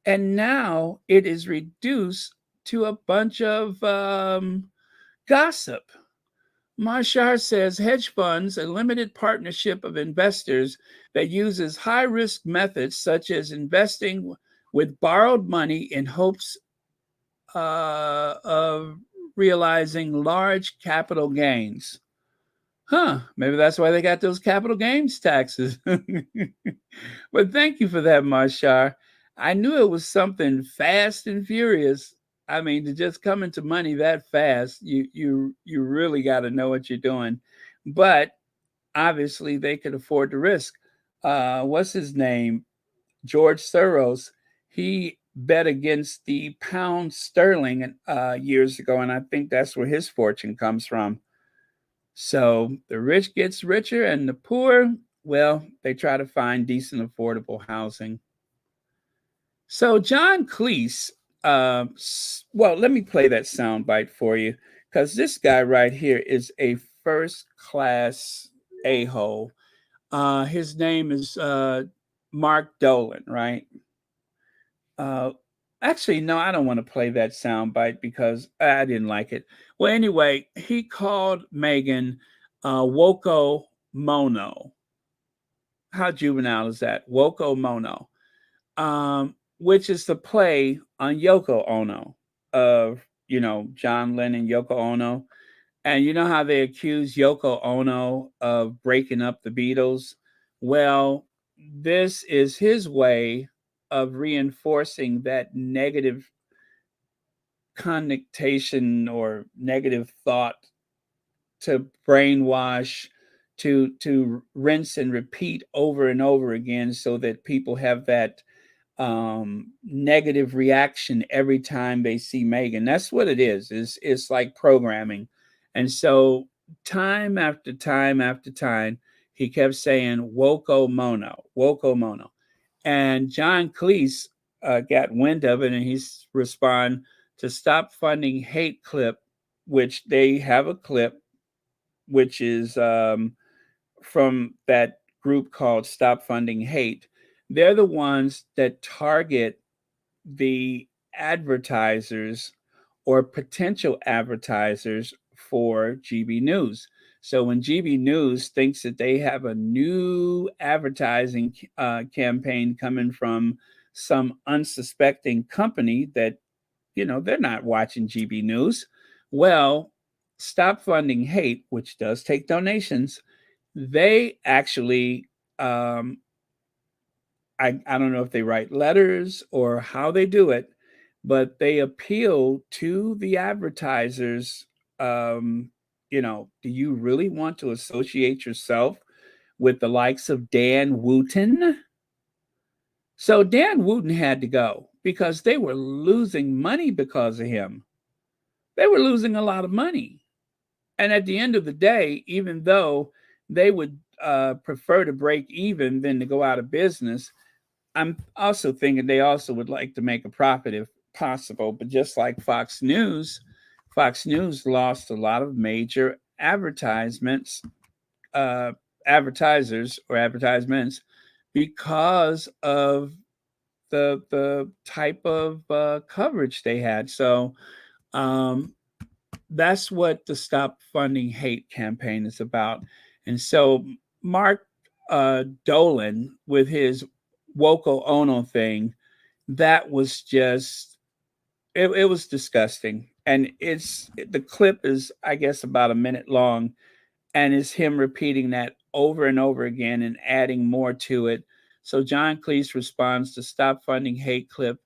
And now it is reduced to a bunch of gossip. Marshar says hedge funds, a limited partnership of investors that uses high risk methods such as investing with borrowed money in hopes of realizing large capital gains. Maybe that's why they got those capital gains taxes. But thank you for that, Marshar. I knew it was something fast and furious. I mean, to just come into money that fast, you really got to know what you're doing. But obviously, they could afford the risk. What's his name? George Soros. He bet against the pound sterling years ago, and I think that's where his fortune comes from. So the rich gets richer, and the poor, well, they try to find decent, affordable housing. So John Cleese, well, let me play that soundbite for you because this guy right here is a first class a hole. His name is Mark Dolan, right? Uh, Actually, no, I don't want to play that soundbite because I didn't like it. Well, anyway, he called Meghan Woko Mono. How juvenile is that? Woko Mono, which is the play on Yoko Ono of, John Lennon, Yoko Ono. And you know how they accuse Yoko Ono of breaking up the Beatles? Well, this is his way of reinforcing that negative connotation or negative thought to brainwash, to rinse and repeat over and over again so that people have that negative reaction every time they see Meghan. That's what it is. It's like programming. And so time after time after time, he kept saying Woko Mono, Woko Mono. And John Cleese got wind of it and he's respond to stop funding hate clip, which they have a clip which is from that group called Stop Funding Hate. They're the ones that target the advertisers or potential advertisers for GB News. So when GB News thinks that they have a new advertising campaign coming from some unsuspecting company that, they're not watching GB News, well, Stop Funding Hate, which does take donations, they actually I don't know if they write letters or how they do it, but they appeal to the advertisers. Do you really want to associate yourself with the likes of Dan Wooten? So Dan Wooten had to go because they were losing money because of him. They were losing a lot of money. And at the end of the day, even though they would prefer to break even than to go out of business, I'm also thinking they also would like to make a profit if possible. But just like Fox News lost a lot of major advertisers or advertisements because of the type of coverage they had. So um, that's what the Stop Funding Hate campaign is about. And so Mark Dolan with his Woko Ono thing, that was just it was disgusting. And the clip is, I guess, about a minute long, and it's him repeating that over and over again and adding more to it. So John Cleese responds to Stop Funding Hate clip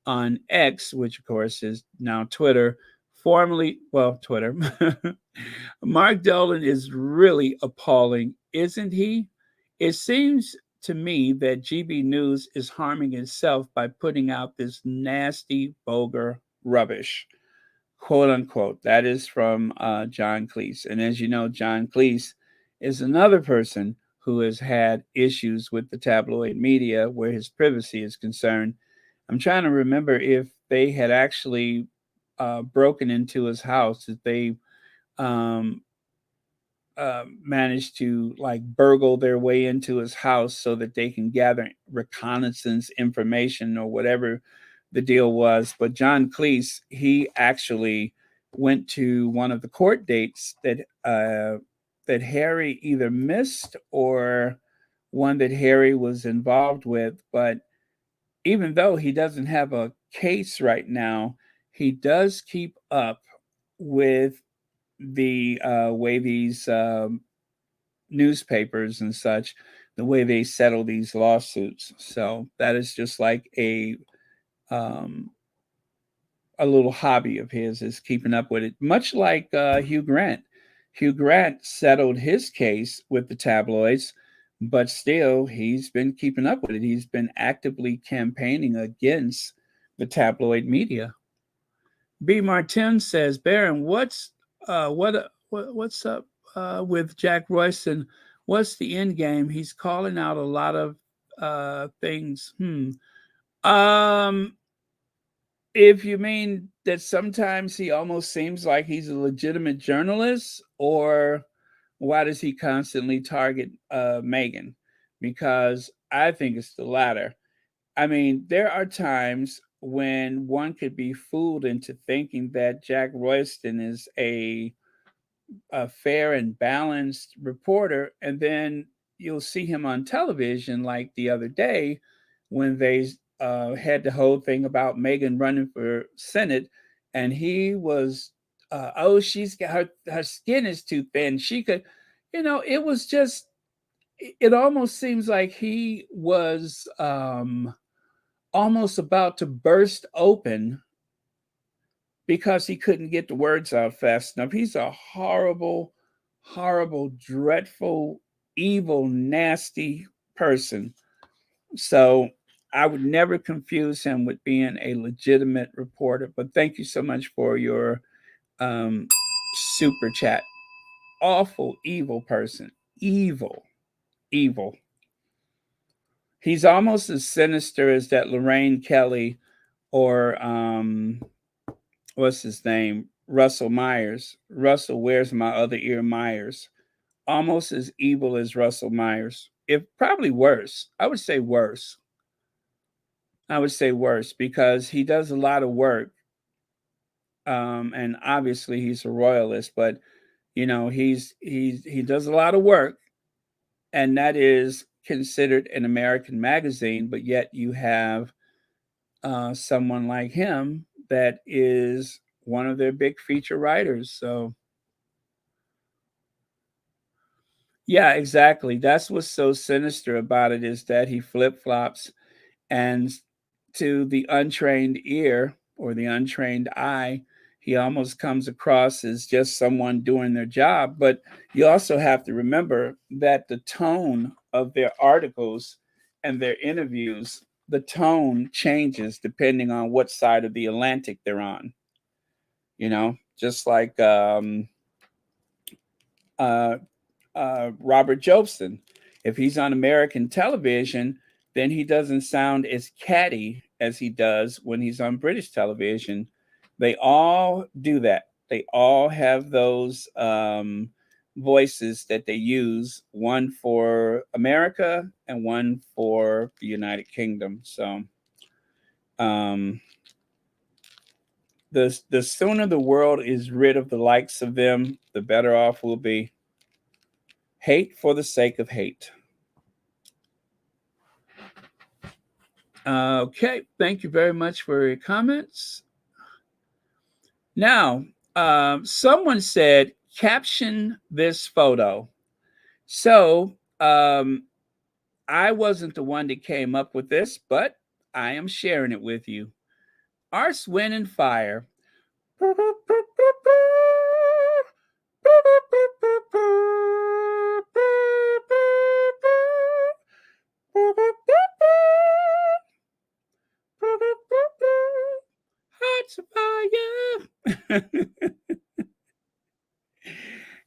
on X, which of course is now Twitter, formerly, well, Twitter. Mark Dolan is really appalling, isn't he? It seems to me that GB News is harming itself by putting out this nasty, vulgar rubbish, quote unquote. That is from John Cleese. And as you know, John Cleese is another person who has had issues with the tabloid media where his privacy is concerned. I'm trying to remember if they had actually broken into his house, that they um, managed to like burgle their way into his house so that they can gather reconnaissance information or whatever the deal was. But John Cleese, he actually went to one of the court dates that Harry either missed or one that Harry was involved with. But even though he doesn't have a case right now, he does keep up with the way these newspapers and such, the way they settle these lawsuits. So that is just like um, a little hobby of his, is keeping up with it. Much like Hugh Grant. Hugh Grant settled his case with the tabloids, but still he's been keeping up with it. He's been actively campaigning against the tabloid media. B. Martin says, Baron, what's up with Jack Royston? What's the end game? He's calling out a lot of things. Um, if you mean that sometimes he almost seems like he's a legitimate journalist, or why does he constantly target Meghan? Because I think it's the latter. I mean, there are times when one could be fooled into thinking that Jack Royston is a fair and balanced reporter, and then you'll see him on television, like the other day when they had the whole thing about Meghan running for Senate, and he was, oh, she's got her skin is too thin. She could, it was just, it almost seems like he was almost about to burst open because he couldn't get the words out fast enough. He's a horrible, horrible, dreadful, evil, nasty person. So I would never confuse him with being a legitimate reporter. But thank you so much for your super chat. Awful, evil person. Evil, evil. He's almost as sinister as that Lorraine Kelly or what's his name? Russell Myers. Russell, where's my other ear, Myers? Almost as evil as Russell Myers. If probably worse. I would say worse. I would say worse because he does a lot of work. And obviously he's a royalist, but you know, he does a lot of work, and that is considered an American magazine, but yet you have someone like him that is one of their big feature writers. So yeah, exactly. That's what's so sinister about it, is that he flip-flops, and to the untrained ear or the untrained eye, he almost comes across as just someone doing their job. But you also have to remember that the tone of their articles and their interviews, the tone changes depending on what side of the Atlantic they're on. You know, just like uh, Robert Jobson. If he's on American television, then he doesn't sound as catty as he does when he's on British television. They all do that. They all have those voices that they use, one for America and one for the United Kingdom. So the sooner the world is rid of the likes of them, the better off we'll be. Hate for the sake of hate. Okay, thank you very much for your comments. Now, someone said, caption this photo. So I wasn't the one that came up with this, but I am sharing it with you. Arse, wind, and fire. Hearts of fire.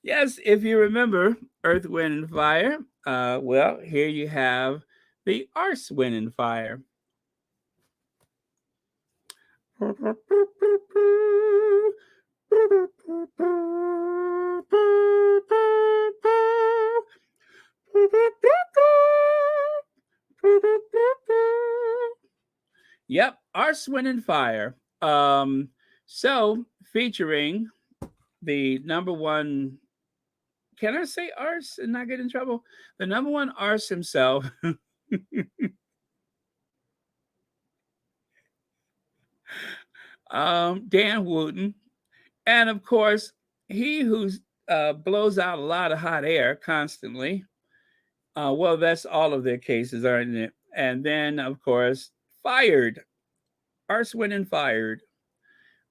Yes, if you remember Earth, Wind, and Fire, well, here you have the Arse, Wind, and Fire. Yep, Arse, Wind, and Fire. So featuring the number one, can I say arse and not get in trouble? The number one arse himself. Dan Wooten. And of course, he who blows out a lot of hot air constantly. Well, that's all of their cases, aren't it? And then, of course, fired. Arse, Wind, and Fired.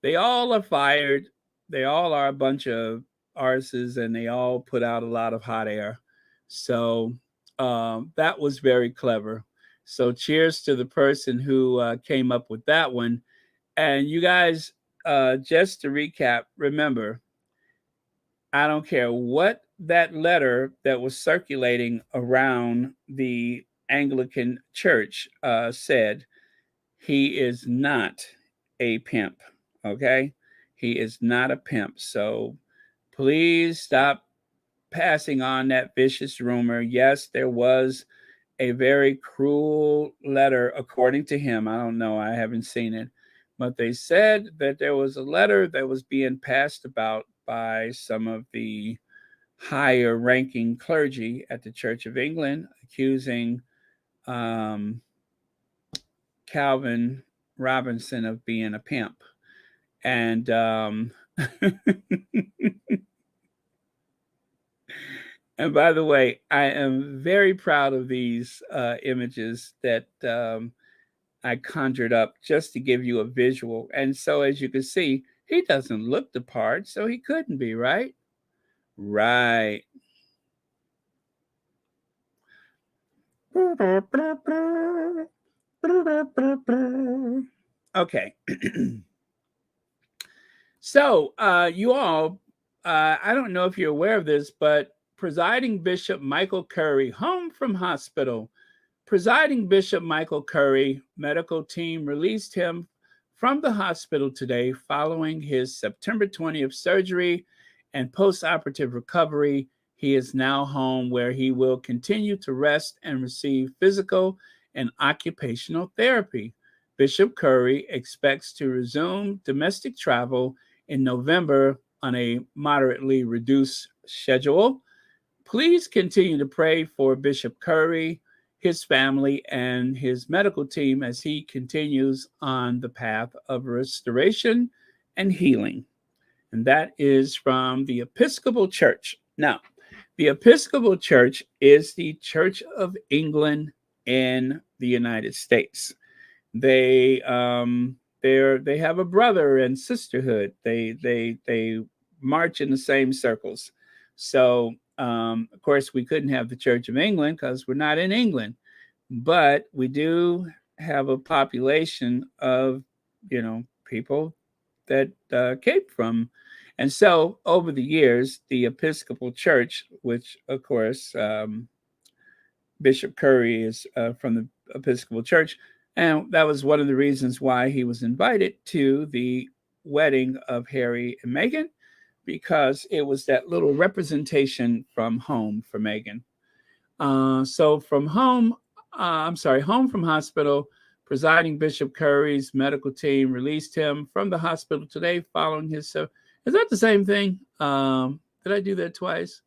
They all are fired. They all are a bunch of arses, and they all put out a lot of hot air. So that was very clever. So cheers to the person who came up with that one. And you guys, just to recap, remember, I don't care what that letter that was circulating around the Anglican Church said, he is not a pimp. Okay? He is not a pimp. So please stop passing on that vicious rumor. Yes, there was a very cruel letter, according to him. I don't know. I haven't seen it. But they said that there was a letter that was being passed about by some of the higher ranking clergy at the Church of England, accusing Calvin Robinson of being a pimp. And and by the way, I am very proud of these images that I conjured up just to give you a visual. And so, as you can see, he doesn't look the part, so he couldn't be, right? Right. Okay. So, you all, I don't know if you're aware of this, but presiding Bishop Michael Curry, home from hospital. Presiding Bishop Michael Curry, medical team released him from the hospital today following his September 20th surgery and post-operative recovery. He is now home where he will continue to rest and receive physical and occupational therapy. Bishop Curry expects to resume domestic travel in November on a moderately reduced schedule. Please continue to pray for Bishop Curry, his family, and his medical team as he continues on the path of restoration and healing. And that is from the Episcopal Church. Now, the Episcopal Church is the Church of England in the United States. They have a brother and sisterhood. They march in the same circles. So of course we couldn't have the Church of England because we're not in England, but we do have a population of people that came from. And so over the years, the Episcopal Church, which of course Bishop Curry is from the Episcopal Church, and that was one of the reasons why he was invited to the wedding of Harry and Meghan, because it was that little representation from home for Meghan. So from home from hospital, presiding Bishop Curry's medical team released him from the hospital today following his... is that the same thing? Did I do that twice?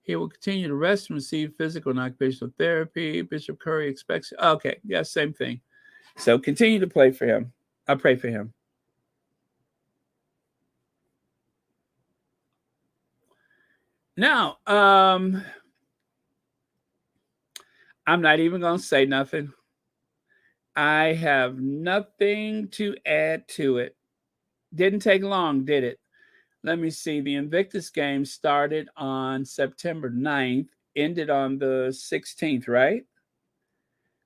He will continue to rest and receive physical and occupational therapy. Bishop Curry expects... Okay, yeah, same thing. So continue to pray for him. I pray for him. Now, I'm not even going to say nothing. I have nothing to add to it. Didn't take long, did it? Let me see. The Invictus game started on September 9th, ended on the 16th, right?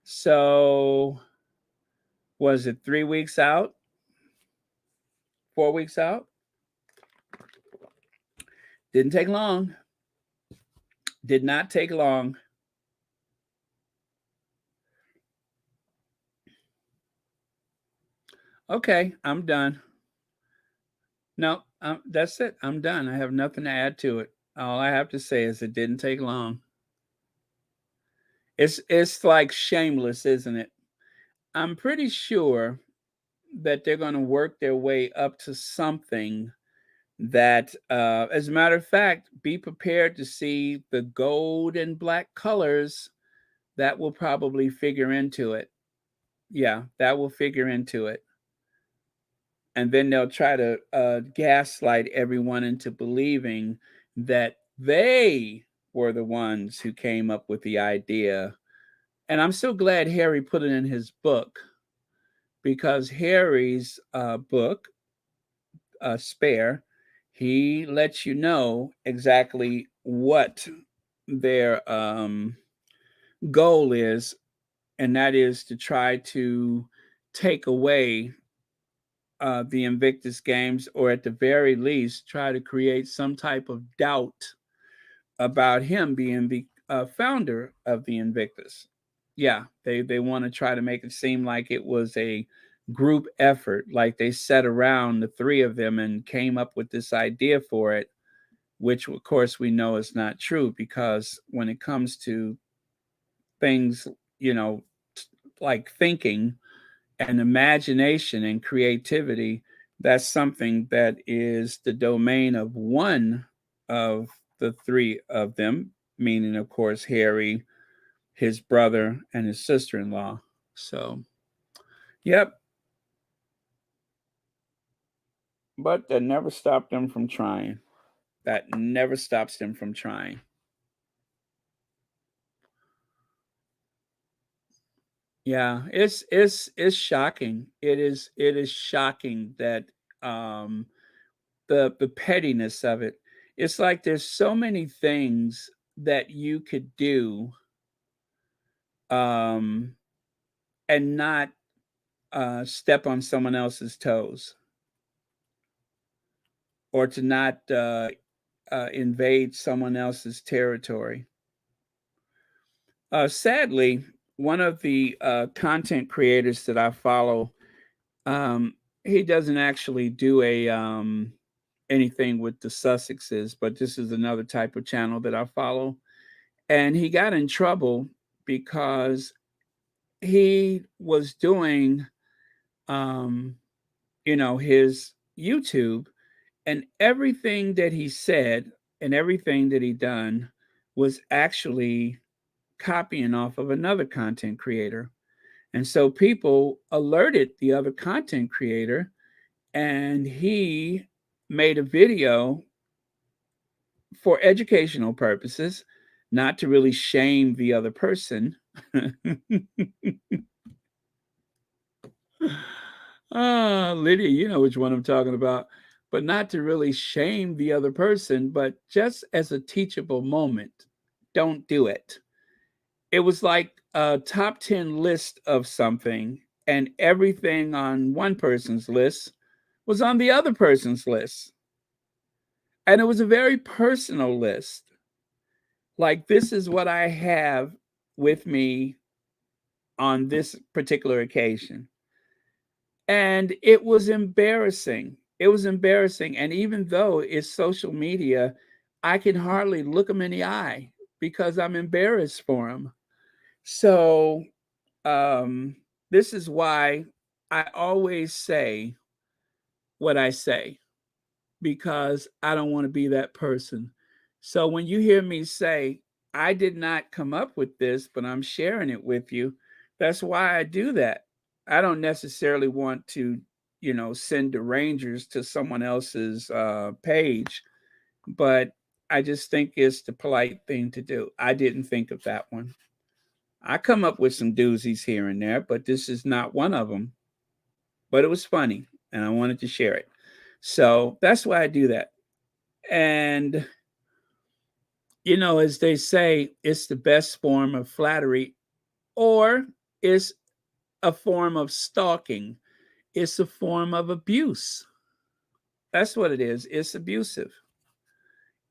So was it 3 weeks out? 4 weeks out? Didn't take long. Did not take long. Okay, I'm done. No, that's it. I'm done. I have nothing to add to it. All I have to say is it didn't take long. It's like Shameless, isn't it? I'm pretty sure that they're going to work their way up to something that, as a matter of fact, be prepared to see the gold and black colors that will probably figure into it. Yeah, that will figure into it. And then they'll try to gaslight everyone into believing that they were the ones who came up with the idea. And I'm so glad Harry put it in his book, because Harry's book, Spare, he lets you know exactly what their goal is, and that is to try to take away the Invictus games, or at the very least try to create some type of doubt about him being the founder of the Invictus. Yeah, they want to try to make it seem like it was a group effort, like they sat around, the three of them, and came up with this idea for it, which of course we know is not true, because when it comes to things, like thinking and imagination and creativity, that's something that is the domain of one of the three of them, meaning, of course, Harry, his brother, and his sister-in-law. So, yep. But that never stopped them from trying. That never stops them from trying. Yeah, it's shocking. It is shocking that the pettiness of it. It's like there's so many things that you could do and not step on someone else's toes, or to not invade someone else's territory. Sadly, one of the content creators that I follow He doesn't actually do a anything with the Sussexes, but this is another type of channel that I follow. And he got in trouble because he was doing, um, his YouTube, and everything that he said and everything that he done was actually copying off of another content creator. And so people alerted the other content creator, and he made a video for educational purposes, not to really shame the other person. Lydia, you know which one I'm talking about, but not to really shame the other person, but just as a teachable moment. Don't do it. It was like a top 10 list of something, and everything on one person's list was on the other person's list. And it was a very personal list. Like, this is what I have with me on this particular occasion. And it was embarrassing. It was embarrassing. And even though it's social media, I can hardly look them in the eye because I'm embarrassed for them. So, this is why I always say what I say, because I don't want to be that person. So when you hear me say, I did not come up with this, but I'm sharing it with you, that's why I do that. I don't necessarily want to, send the Rangers to someone else's page, but I just think it's the polite thing to do. I didn't think of that one. I come up with some doozies here and there, but this is not one of them. But it was funny, and I wanted to share it. So that's why I do that. And, as they say, it's the best form of flattery, or it's a form of stalking. It's a form of abuse. That's what it is. It's abusive.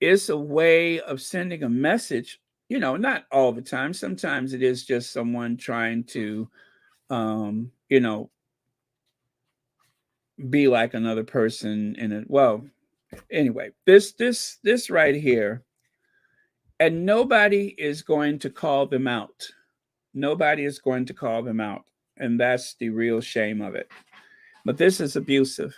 It's a way of sending a message, not all the time. Sometimes it is just someone trying to, um, you know, be like another person in it. Well, anyway, this right here, and nobody is going to call them out. Nobody is going to call them out. And that's the real shame of it. But this is abusive.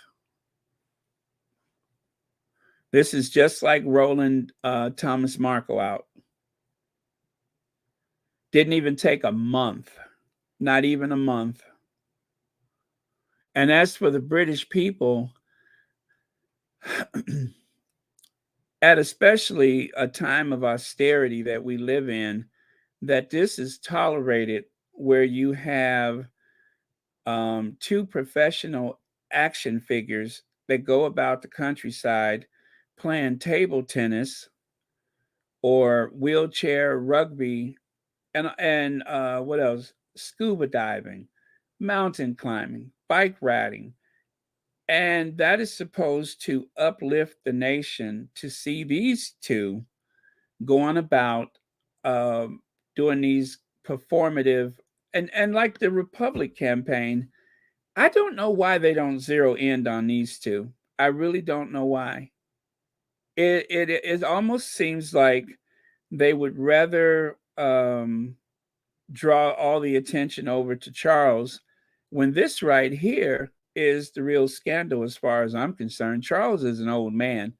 This is just like rolling Thomas Markle out. Didn't even take a month, not even a month. And as for the British people, at especially a time of austerity that we live in, that this is tolerated, where you have two professional action figures that go about the countryside playing table tennis or wheelchair rugby, and what else? Scuba diving, mountain climbing, bike riding. And that is supposed to uplift the nation, to see these two going about um, doing these performative, and like the Republic campaign. I don't know why they don't zero in on these two. I really don't know why. It almost seems like they would rather draw all the attention over to Charles, when this right here is the real scandal as far as I'm concerned. Charles is an old man.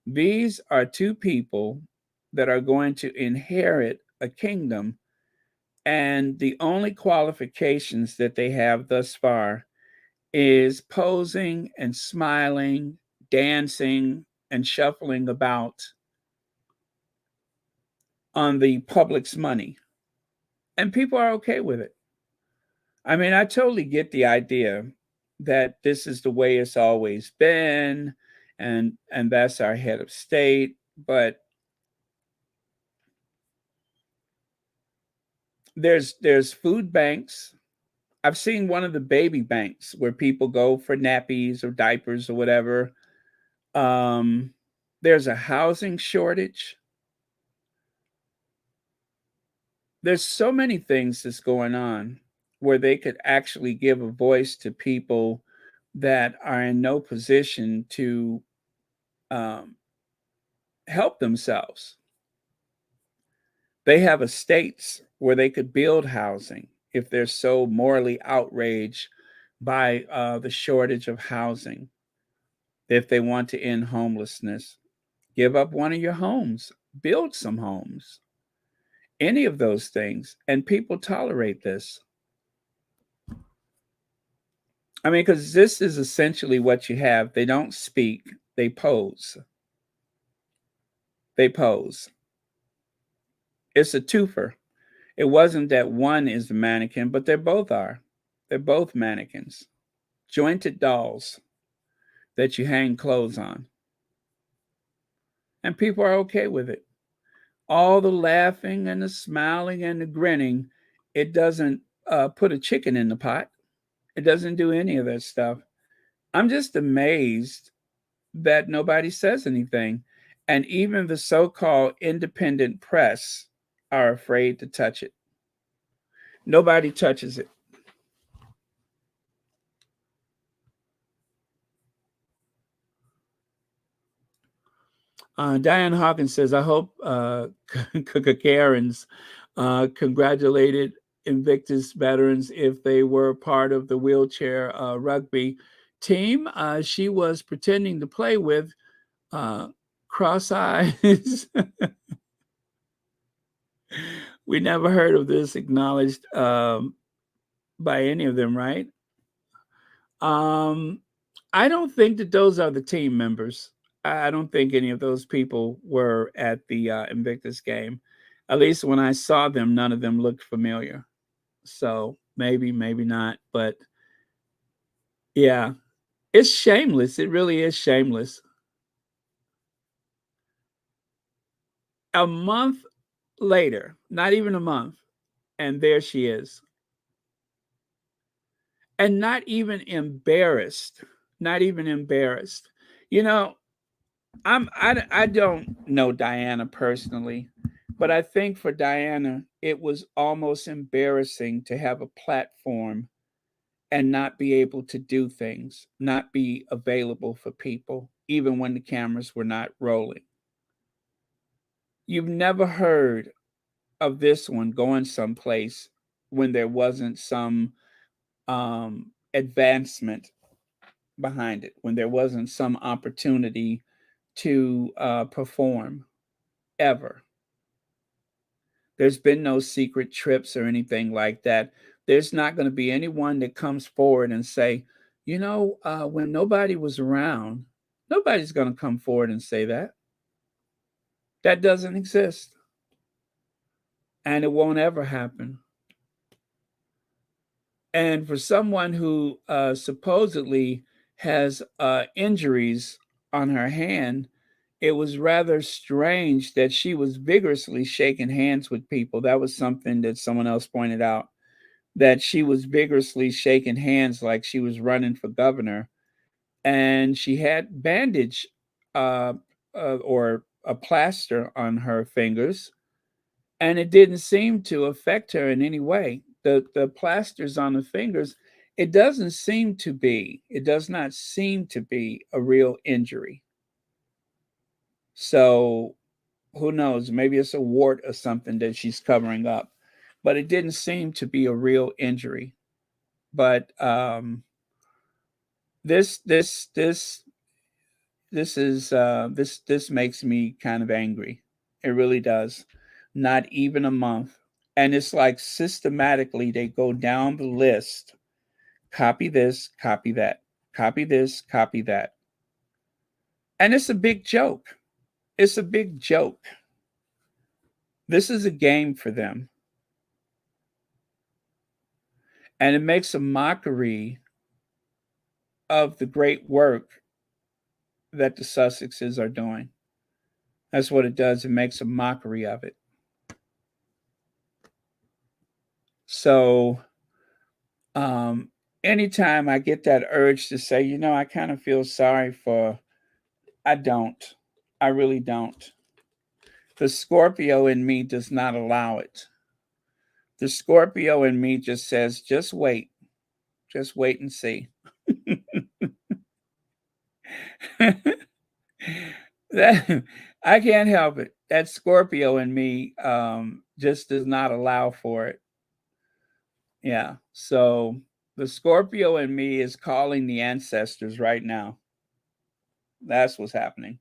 These are two people that are going to inherit a kingdom, and the only qualifications that they have thus far is posing and smiling, dancing, and shuffling about on the public's money. And people are okay with it. I mean, I totally get the idea that this is the way it's always been, and that's our head of state, but there's food banks. I've seen one of the baby banks where people go for nappies or diapers or whatever. Um, there's a housing shortage. There's so many things that's going on where they could actually give a voice to people that are in no position to help themselves. They have estates where they could build housing if they're so morally outraged by the shortage of housing. If they want to end homelessness, give up one of your homes, build some homes, any of those things. And people tolerate this. I mean, because this is essentially what you have. They don't speak, they pose. They pose. It's a twofer. It wasn't that one is the mannequin, but they both are. They're both mannequins, jointed dolls that you hang clothes on. And people are okay with it. All the laughing and the smiling and the grinning, it doesn't put a chicken in the pot. It doesn't do any of that stuff. I'm just amazed that nobody says anything. And even the so-called independent press are afraid to touch it. Nobody touches it. Diane Hawkins says, I hope Karen's congratulated Invictus veterans if they were part of the wheelchair rugby team. She was pretending to play with cross eyes. We never heard of this acknowledged by any of them, right? I don't think that those are the team members. I don't think any of those people were at the Invictus game. At least when I saw them, none of them looked familiar. So maybe not. But yeah, it's shameless. It really is shameless. A month later, not even a month, and there she is. And not even embarrassed. Not even embarrassed. You know, I don't know Diana personally, but I think for Diana, it was almost embarrassing to have a platform and not be able to do things, not be available for people, even when the cameras were not rolling. You've never heard of this one going someplace when there wasn't some advancement behind it, when there wasn't some opportunity to perform ever. There's been no secret trips or anything like that. There's not going to be anyone that comes forward and say, when nobody was around, nobody's going to come forward and say that. That doesn't exist. And it won't ever happen. And for someone who supposedly has injuries on her hand, it was rather strange that she was vigorously shaking hands with people. That was something that someone else pointed out, that she was vigorously shaking hands like she was running for governor. And she had bandage or a plaster on her fingers, and it didn't seem to affect her in any way. The plasters on the fingers, it does not seem to be a real injury. So who knows? Maybe it's a wart or something that she's covering up, but it didn't seem to be a real injury. But this makes me kind of angry. It really does. Not even a month. And it's like systematically they go down the list. Copy this, copy that. Copy this, copy that. And it's a big joke. It's a big joke. This is a game for them. And it makes a mockery of the great work that the Sussexes are doing. That's what it does. It makes a mockery of it. So anytime I get that urge to say, I kind of feel sorry for, I don't. I really don't. The Scorpio in me does not allow it. The Scorpio in me just says, just wait and see. That, I can't help it. That Scorpio in me just does not allow for it. Yeah. So the Scorpio in me is calling the ancestors right now. That's what's happening.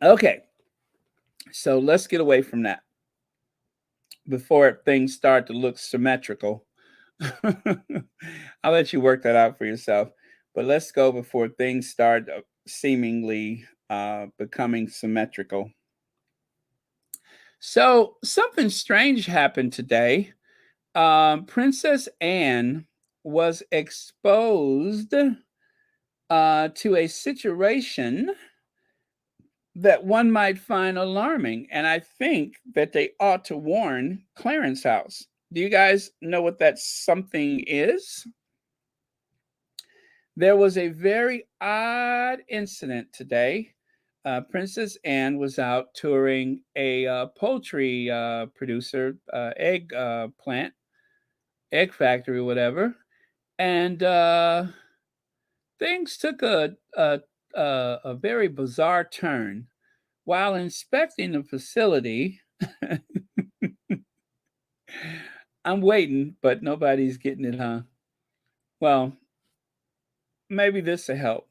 Okay. So let's get away from that before things start to look symmetrical. I'll let you work that out for yourself. But let's go before things start seemingly becoming symmetrical. So something strange happened today. Princess Anne was exposed to a situation that one might find alarming, and I think that they ought to warn Clarence House. Do you guys know what that something is? There was a very odd incident today. Princess Anne was out touring a poultry producer, egg plant, egg factory, whatever, and things took a very bizarre turn. While inspecting the facility, I'm waiting, but nobody's getting it, huh? Well, maybe this will help.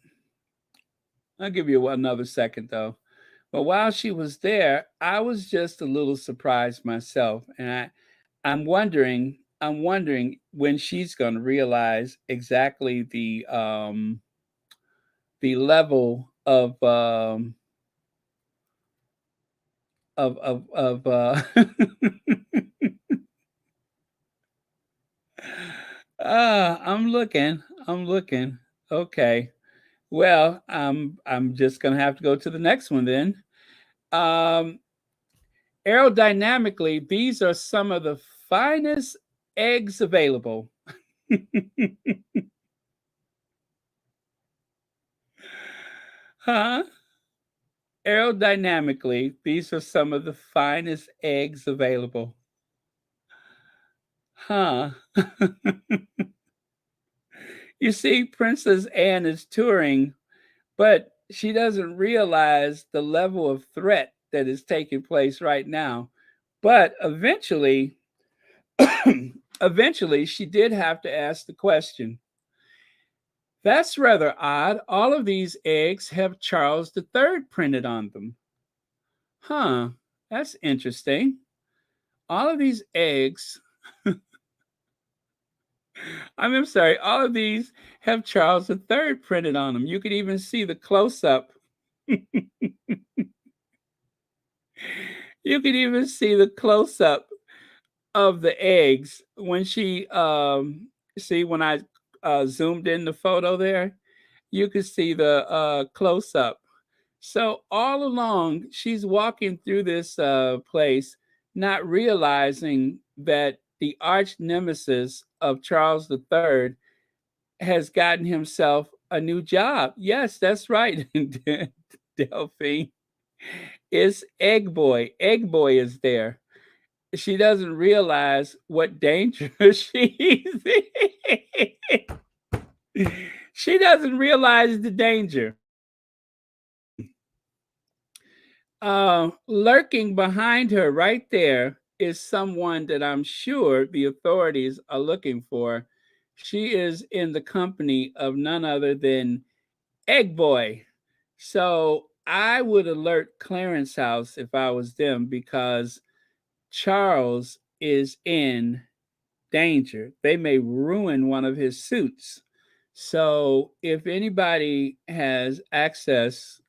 I'll give you another second, though. But while she was there, I was just a little surprised myself, and I'm wondering when she's going to realize exactly the level of I'm looking. Okay. Well, I'm just gonna have to go to the next one then. Um, Aerodynamically, these are some of the finest eggs available. Huh? Aerodynamically, these are some of the finest eggs available. Huh? You see, Princess Anne is touring, but she doesn't realize the level of threat that is taking place right now. But eventually, eventually, she did have to ask the question. That's rather odd. All of these eggs have Charles III printed on them. Huh, that's interesting. All of these eggs, I'm sorry, all of these have Charles III printed on them. You could even see the close up. You could even see the close up of the eggs when she see when I zoomed in the photo there, you could see the close up. So all along she's walking through this place not realizing that the arch nemesis of Charles III has gotten himself a new job. Yes, that's right. Delphine, it's Egg Boy. Egg Boy is there. She doesn't realize what danger she's in. She doesn't realize the danger. Lurking behind her right there is someone that I'm sure the authorities are looking for. She is in the company of none other than Egg Boy. So I would alert Clarence House if I was them because Charles is in danger. They may ruin one of his suits. So if anybody has access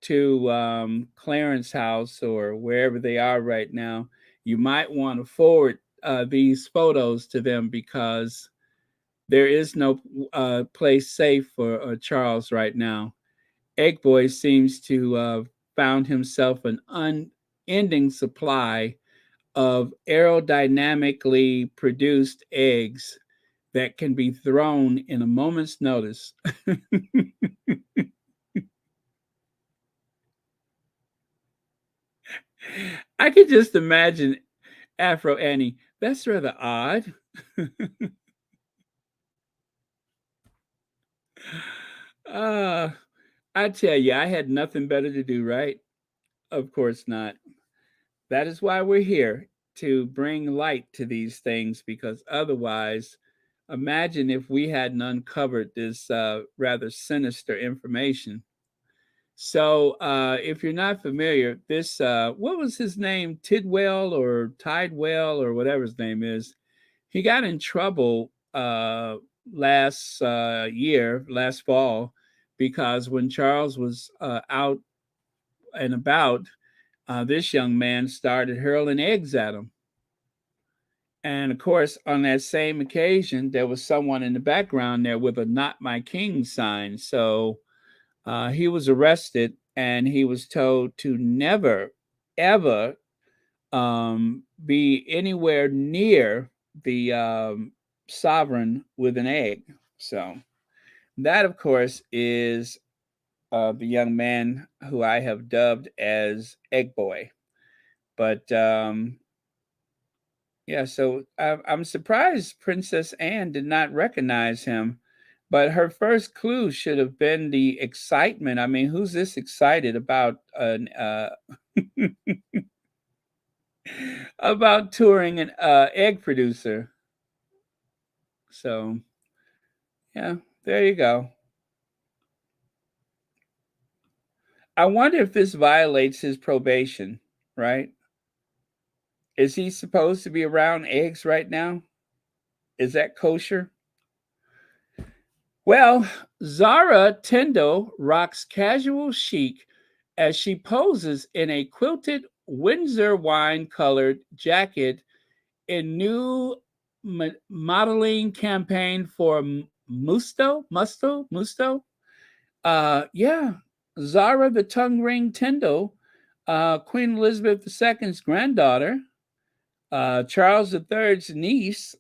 to Clarence House or wherever they are right now, you might want to forward these photos to them because there is no place safe for Charles right now. Egg Boy seems to found himself an unending supply of aerodynamically produced eggs that can be thrown in a moment's notice. I could just imagine Afro Annie. That's rather odd. Uh, I tell you, I had nothing better to do, right? Of course not. That is why we're here to bring light to these things, because otherwise, imagine if we hadn't uncovered this rather sinister information. So, if you're not familiar, this, what was his name? Tidwell or Tidewell or whatever his name is. He got in trouble last fall, because when Charles was out and about, this young man started hurling eggs at him. And of course, on that same occasion, there was someone in the background there with a "Not My King" sign. So he was arrested and he was told to never, ever be anywhere near the sovereign with an egg. So that, of course, is the young man who I have dubbed as Egg Boy. But yeah, so I'm surprised Princess Anne did not recognize him. But her first clue should have been the excitement. I mean, who's this excited about an about touring an egg producer? So yeah, there you go. I wonder if this violates his probation, right? Is he supposed to be around eggs right now? Is that kosher? Well, Zara Tindall rocks casual chic as she poses in a quilted Windsor wine colored jacket in new modeling campaign for Musto. Yeah, Zara the tongue ring Tindall, Queen Elizabeth II's granddaughter, Charles III's niece,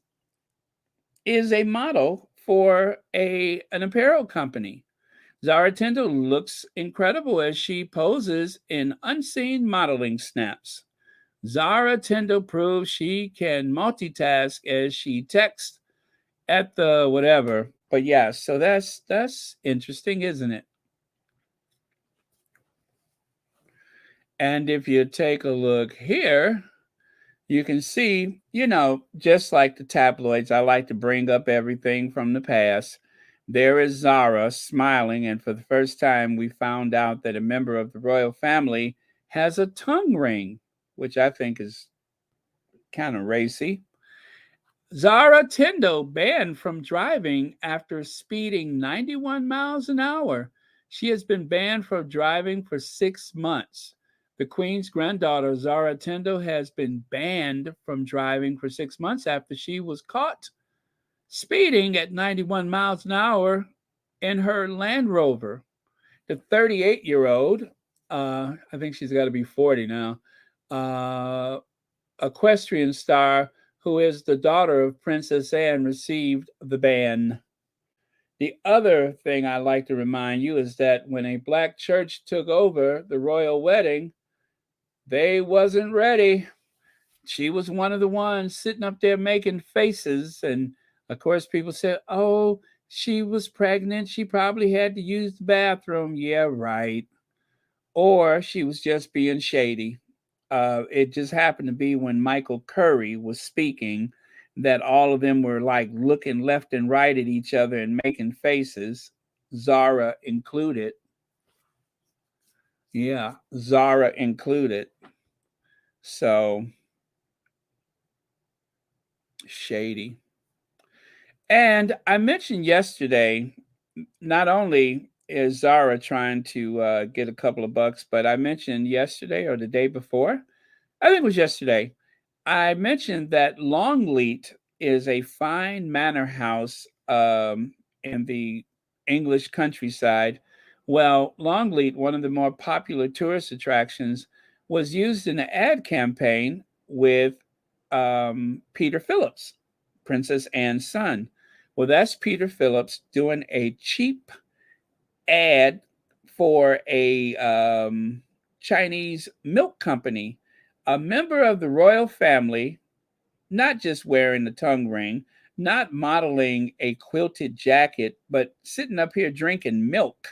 is a model for an apparel company. Zara Tindall looks incredible as she poses in unseen modeling snaps. Zara Tindall proves she can multitask as she texts at the whatever. But yeah, so that's interesting, isn't it? And if you take a look here, you can see, just like the tabloids, I like to bring up everything from the past. There is Zara smiling, and for the first time, we found out that a member of the royal family has a tongue ring, which I think is kind of racy. Zara Tindall banned from driving after speeding 91 miles an hour. She has been banned from driving for 6 months. The Queen's granddaughter, Zara Tindall, has been banned from driving for 6 months after she was caught speeding at 91 miles an hour in her Land Rover. The 38-year-old, I think she's got to be 40 now, equestrian star who is the daughter of Princess Anne, received the ban. The other thing I like to remind you is that when a black church took over the royal wedding, they wasn't ready. She was one of the ones sitting up there making faces. And of course, people said, oh, she was pregnant. She probably had to use the bathroom. Yeah, right. Or she was just being shady. It just happened to be when Michael Curry was speaking that all of them were like looking left and right at each other and making faces, Zara included. Yeah, Zara included. So shady. And I mentioned yesterday, not only is Zara trying to get a couple of bucks, but I mentioned yesterday or the day before, I think it was yesterday, I mentioned that Longleat is a fine manor house in the English countryside. Well, Longleat, one of the more popular tourist attractions, was used in an ad campaign with Peter Phillips, Princess Anne's son. Well, that's Peter Phillips doing a cheap ad for a Chinese milk company. A member of the royal family, not just wearing the tongue ring, not modeling a quilted jacket, but sitting up here drinking milk.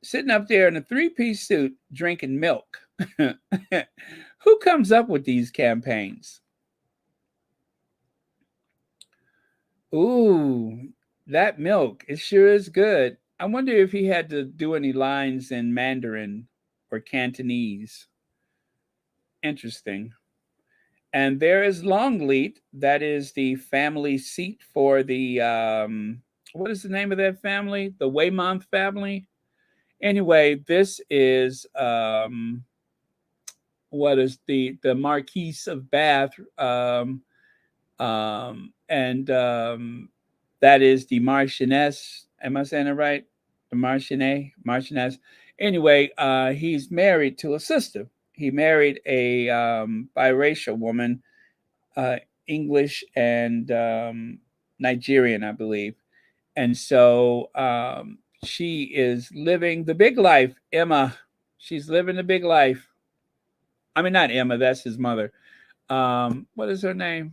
Sitting up there in a three-piece suit drinking milk. Who comes up with these campaigns? Ooh, that milk. It sure is good. I wonder if he had to do any lines in Mandarin or Cantonese. Interesting. And there is Longleat. That is the family seat for the, what is the name of that family? The Weymouth family. Anyway, this is, what is the Marquise of Bath, and that is the Marchioness. Am I saying it right? The Marchioness. Anyway, he's married to a sister. He married a biracial woman, uh, English and Nigerian, I believe. And so she is living the big life. Emma, she's living the big life. I mean, not Emma, that's his mother. What is her name?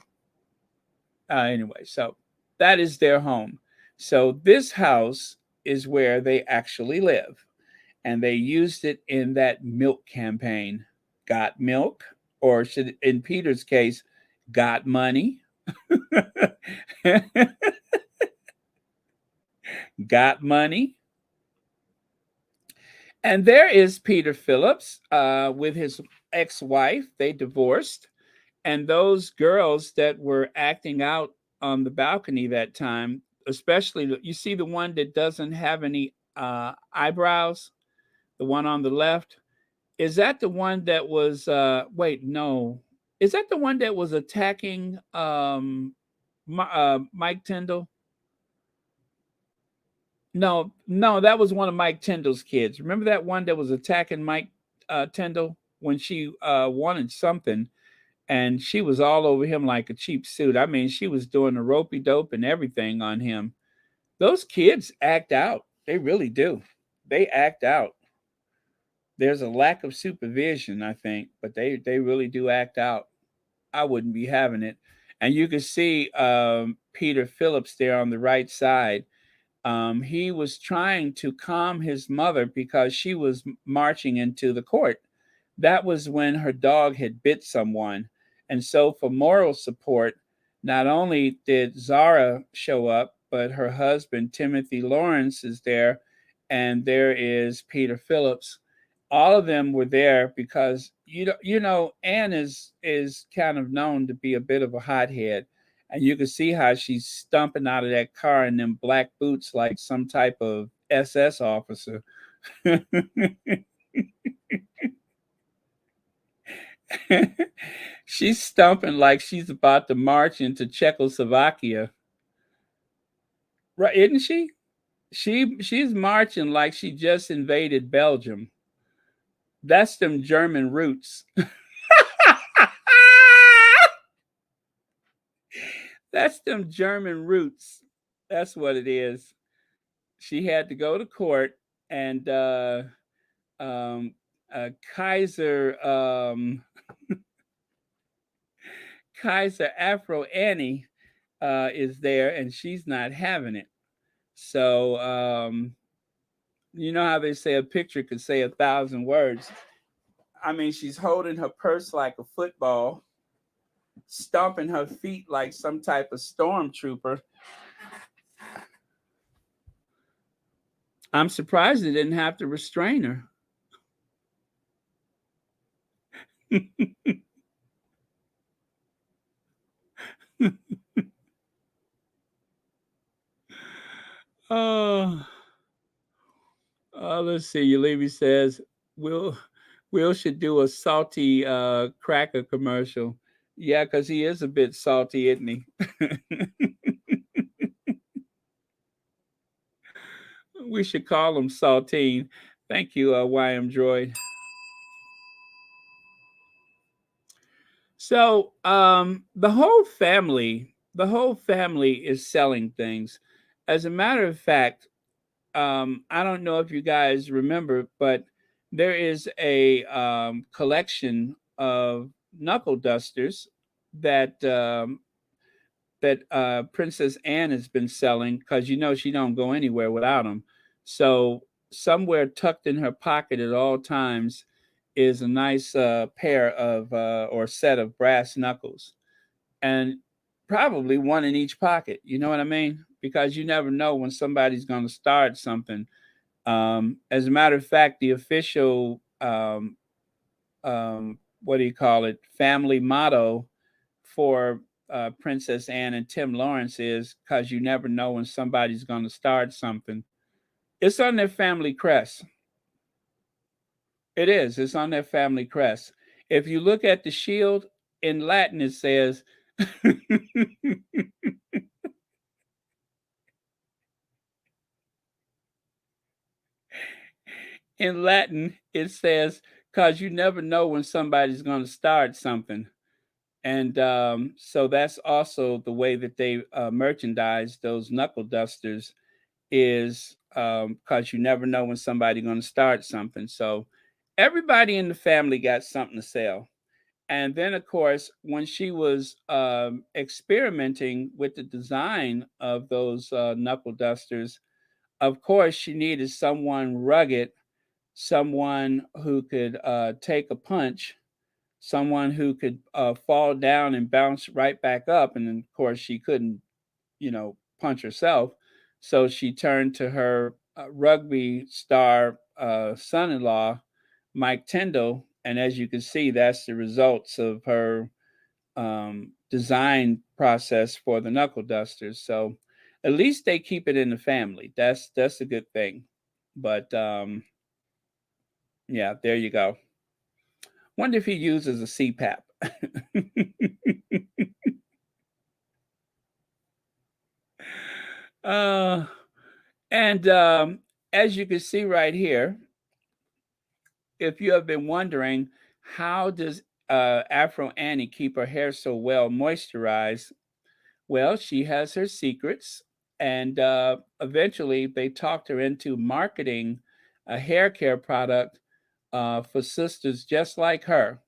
Anyway, so that is their home. So this house is where they actually live. And they used it in that milk campaign. Got milk, or should, in Peter's case, got money. Got money. And there is Peter Phillips with his ex-wife. They divorced. And those girls that were acting out on the balcony that time, especially, you see the one that doesn't have any eyebrows, the one on the left. Is that the one that was, wait, no. Is that the one that was attacking Mike Tyndall? No, no, that was one of Mike Tyndall's kids. Remember that one that was attacking Mike Tyndall when she wanted something, and she was all over him like a cheap suit. I mean, she was doing the ropey dope and everything on him. Those kids act out. They really do. They act out. There's a lack of supervision, I think, but they really do act out. I wouldn't be having it. And you can see Peter Phillips there on the right side. He was trying to calm his mother because she was marching into the court. That was when her dog had bit someone. And so, for moral support, not only did Zara show up, but her husband, Timothy Lawrence, is there. And there is Peter Phillips. All of them were there because, Anne is kind of known to be a bit of a hothead. And you can see how she's stumping out of that car in them black boots like some type of SS officer. She's stumping like she's about to march into Czechoslovakia. Right, isn't she? She's marching like she just invaded Belgium. That's them German roots. That's them German roots. That's what it is. She had to go to court, and um, Kaiser Kaiser Afro Annie is there, and she's not having it. So you know how they say a picture could say 1,000 words. I mean, she's holding her purse like a football, stomping her feet like some type of stormtrooper. I'm surprised they didn't have to restrain her. Oh, let's see. Levy says Will should do a salty cracker commercial. Yeah, because he is a bit salty, isn't he? We should call him Saltine. Thank you, YM Droid. So the whole family is selling things. As a matter of fact, I don't know if you guys remember, but there is a collection of knuckle dusters that that Princess Anne has been selling, because she don't go anywhere without them. So somewhere tucked in her pocket at all times is a nice pair of or set of brass knuckles, and probably one in each pocket. You know what I mean? Because you never know when somebody's going to start something. As a matter of fact, the official what do you call it, family motto for Princess Anne and Tim Lawrence is, because you never know when somebody's going to start something. It's on their family crest. It is. It's on their family crest. If you look at the shield, in Latin, it says, in Latin, it says, because you never know when somebody's going to start something. And so that's also the way that they merchandise those knuckle dusters, is because you never know when somebody's going to start something. So everybody in the family got something to sell. And then, of course, when she was experimenting with the design of those knuckle dusters, of course, she needed someone rugged, someone who could take a punch, someone who could fall down and bounce right back up. And then, of course, she couldn't, punch herself. So she turned to her rugby star son-in-law, Mike Tyndall. And as you can see, that's the results of her design process for the knuckle dusters. So at least they keep it in the family. That's a good thing. But yeah, there you go. Wonder if he uses a CPAP. uh, and as you can see right here, if you have been wondering, how does Afro Annie keep her hair so well moisturized? Well, she has her secrets, and eventually they talked her into marketing a hair care product for sisters just like her.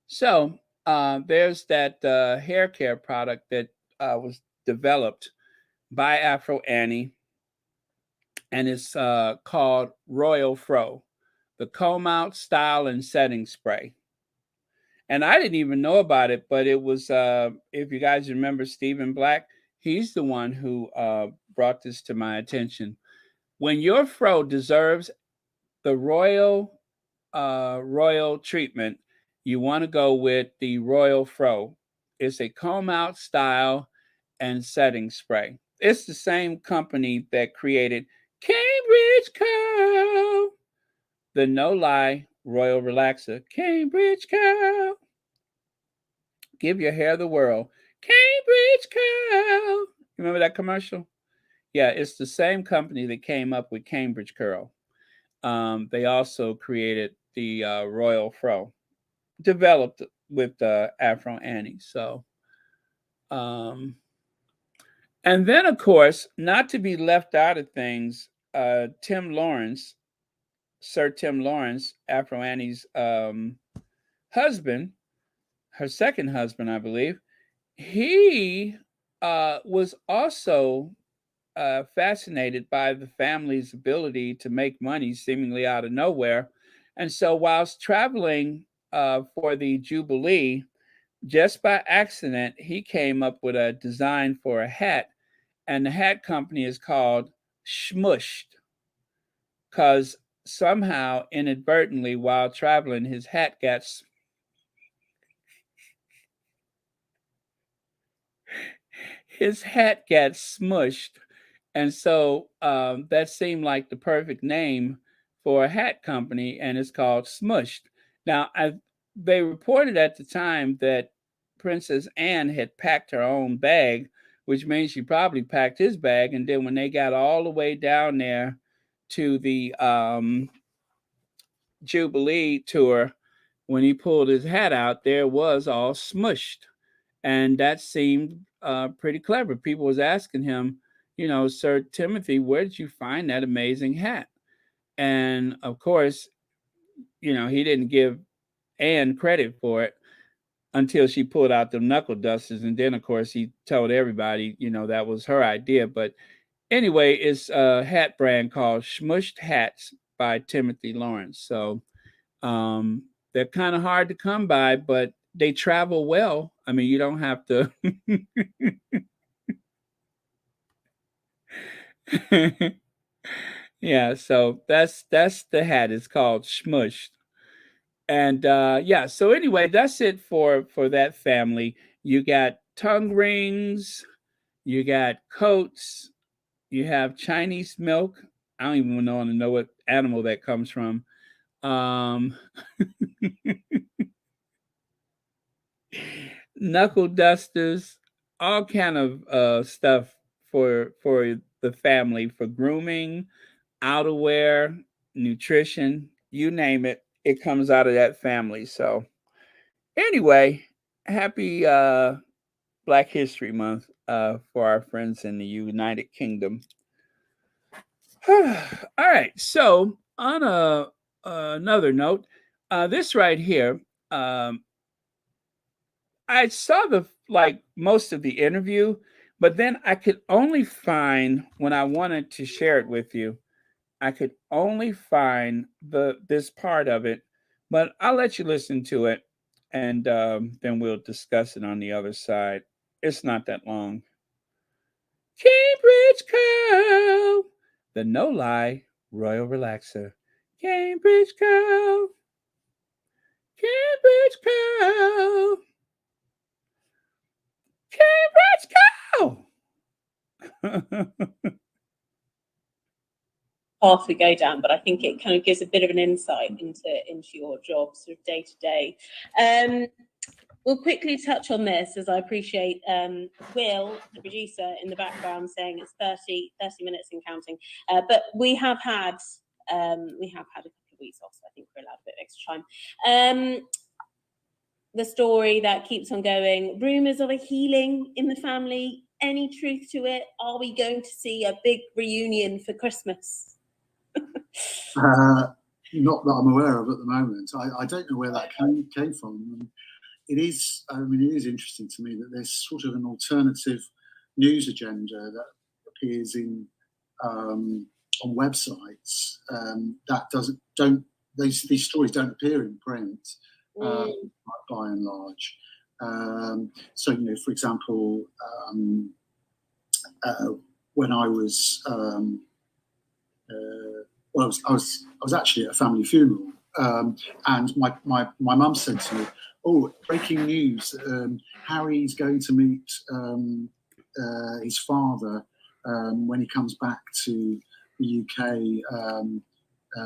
So there's that hair care product that was developed by Afro Annie, and it's called Royal Fro, the comb out style and setting spray. And I didn't even know about it, but it was, if you guys remember Stephen Black, he's the one who brought this to my attention. When your fro deserves the royal treatment, you want to go with the Royal Fro. It's a comb out style and setting spray. It's the same company that created Cambridge Curl, the no lie Royal Relaxer. Cambridge Curl. Give your hair the whirl. Cambridge Curl. Remember that commercial? Yeah, it's the same company that came up with Cambridge Curl. They also created the Royal Fro, developed with Afro Annie. So, and then of course, not to be left out of things, Tim Lawrence, Sir Tim Lawrence, Afro Annie's husband, her second husband, I believe, he was also fascinated by the family's ability to make money seemingly out of nowhere. And so, whilst traveling for the Jubilee, just by accident, he came up with a design for a hat. And the hat company is called Smushed, because somehow, inadvertently, while traveling, his hat got smushed. And so that seemed like the perfect name for a hat company, and it's called Smushed. Now, they reported at the time that Princess Anne had packed her own bag, which means she probably packed his bag. And then when they got all the way down there to the Jubilee tour, when he pulled his hat out, there was all smushed. And that seemed pretty clever. People was asking him, Sir Timothy, where did you find that amazing hat? And of course, he didn't give Anne credit for it until she pulled out the knuckle dusters. And then, of course, he told everybody, that was her idea. But anyway, it's a hat brand called Smushed Hats by Timothy Lawrence. So they're kind of hard to come by, but they travel well. I mean, you don't have to. Yeah, so that's the hat. It's called Smushed. And yeah, so anyway, that's it for that family. You got tongue rings, you got coats, you have Chinese milk. I don't even want to know what animal that comes from. Um, Knuckle dusters, all kind of stuff for the family, for grooming, outerwear, nutrition, you name it, it comes out of that family. So anyway, happy Black History Month for our friends in the United Kingdom. All right, so on another note, this right here, I saw most of the interview, but then I could only find, when I wanted to share it with you, I could only find this part of it. But I'll let you listen to it, and then we'll discuss it on the other side. It's not that long. Cambridge Curl, the no lie royal relaxer. Cambridge Curl, Cambridge Curl, Cambridge Curl. Path we go down, but I think it kind of gives a bit of an insight into your job sort of day to day. We'll quickly touch on this, as I appreciate Will, the producer, in the background saying it's 30 minutes and counting. But we have had a couple of weeks off, so I think we're allowed a bit of extra time. The story that keeps on going, rumours of a healing in the family. Any truth to it? Are we going to see a big reunion for Christmas? Not that I'm aware of at the moment. I don't know where that came from. It is interesting to me that there's sort of an alternative news agenda that appears on websites that these stories don't appear in print by and large. So for example, when I was I was actually at a family funeral, and my mum said to me, "Oh, breaking news! Harry's going to meet his father when he comes back to the UK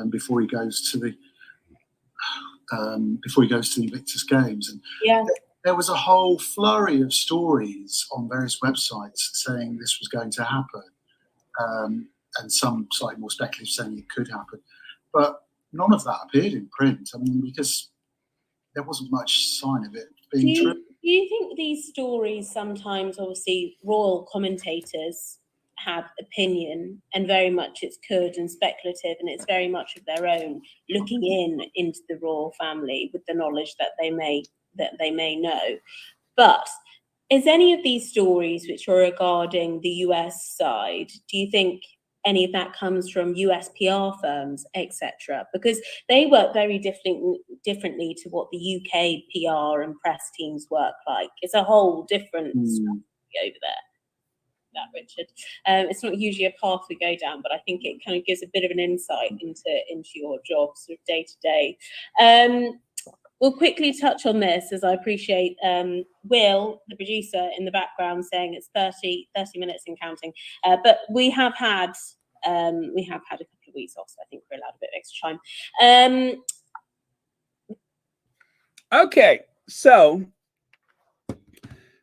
before he goes to the Invictus Games." And yeah, there was a whole flurry of stories on various websites saying this was going to happen. And some slightly more speculative saying it could happen. But none of that appeared in print. I mean, because there wasn't much sign of it being true. Do you think these stories sometimes, obviously, royal commentators have opinion, and very much it's could and speculative, and it's very much of their own, looking into the royal family with the knowledge that they may know. But is any of these stories which are regarding the US side, do you think any of that comes from US PR firms, etc.? Because they work very differently to what the UK PR and press teams work like. It's a whole different strategy over there, that Richard. It's not usually a path we go down, but I think it kind of gives a bit of an insight into your job sort of day to day. We'll quickly touch on this, as I appreciate Will, the producer, in the background saying it's 30 minutes and counting. But we have had a couple of weeks off, so I think we're allowed a bit of extra time. Okay, so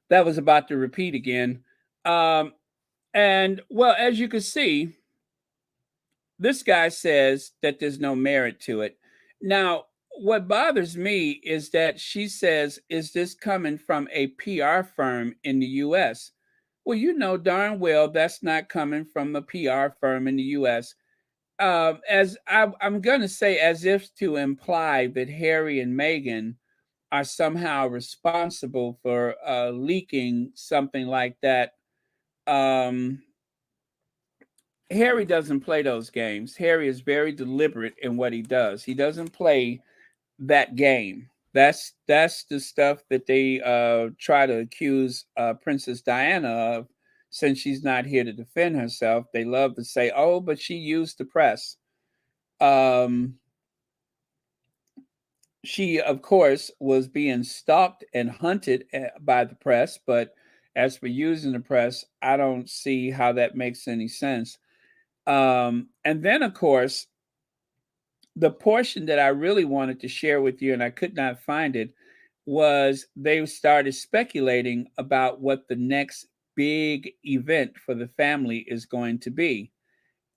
that was about to repeat again. And well, as you can see, this guy says that there's no merit to it. Now, what bothers me is that she says, is this coming from a PR firm in the US? Well, you know darn well that's not coming from a PR firm in the US. as I'm going to say, as if to imply that Harry and Meghan are somehow responsible for leaking something like that. Um, Harry doesn't play those games. Harry is very deliberate in what he does. He doesn't play that game. That's the stuff that they try to accuse Princess Diana of, since she's not here to defend herself. They love to say, "Oh, but she used the press." Um, she, of course, was being stalked and hunted by the press, but as for using the press, I don't see how that makes any sense. And then, of course, the portion that I really wanted to share with you, and I could not find it, was they started speculating about what the next big event for the family is going to be.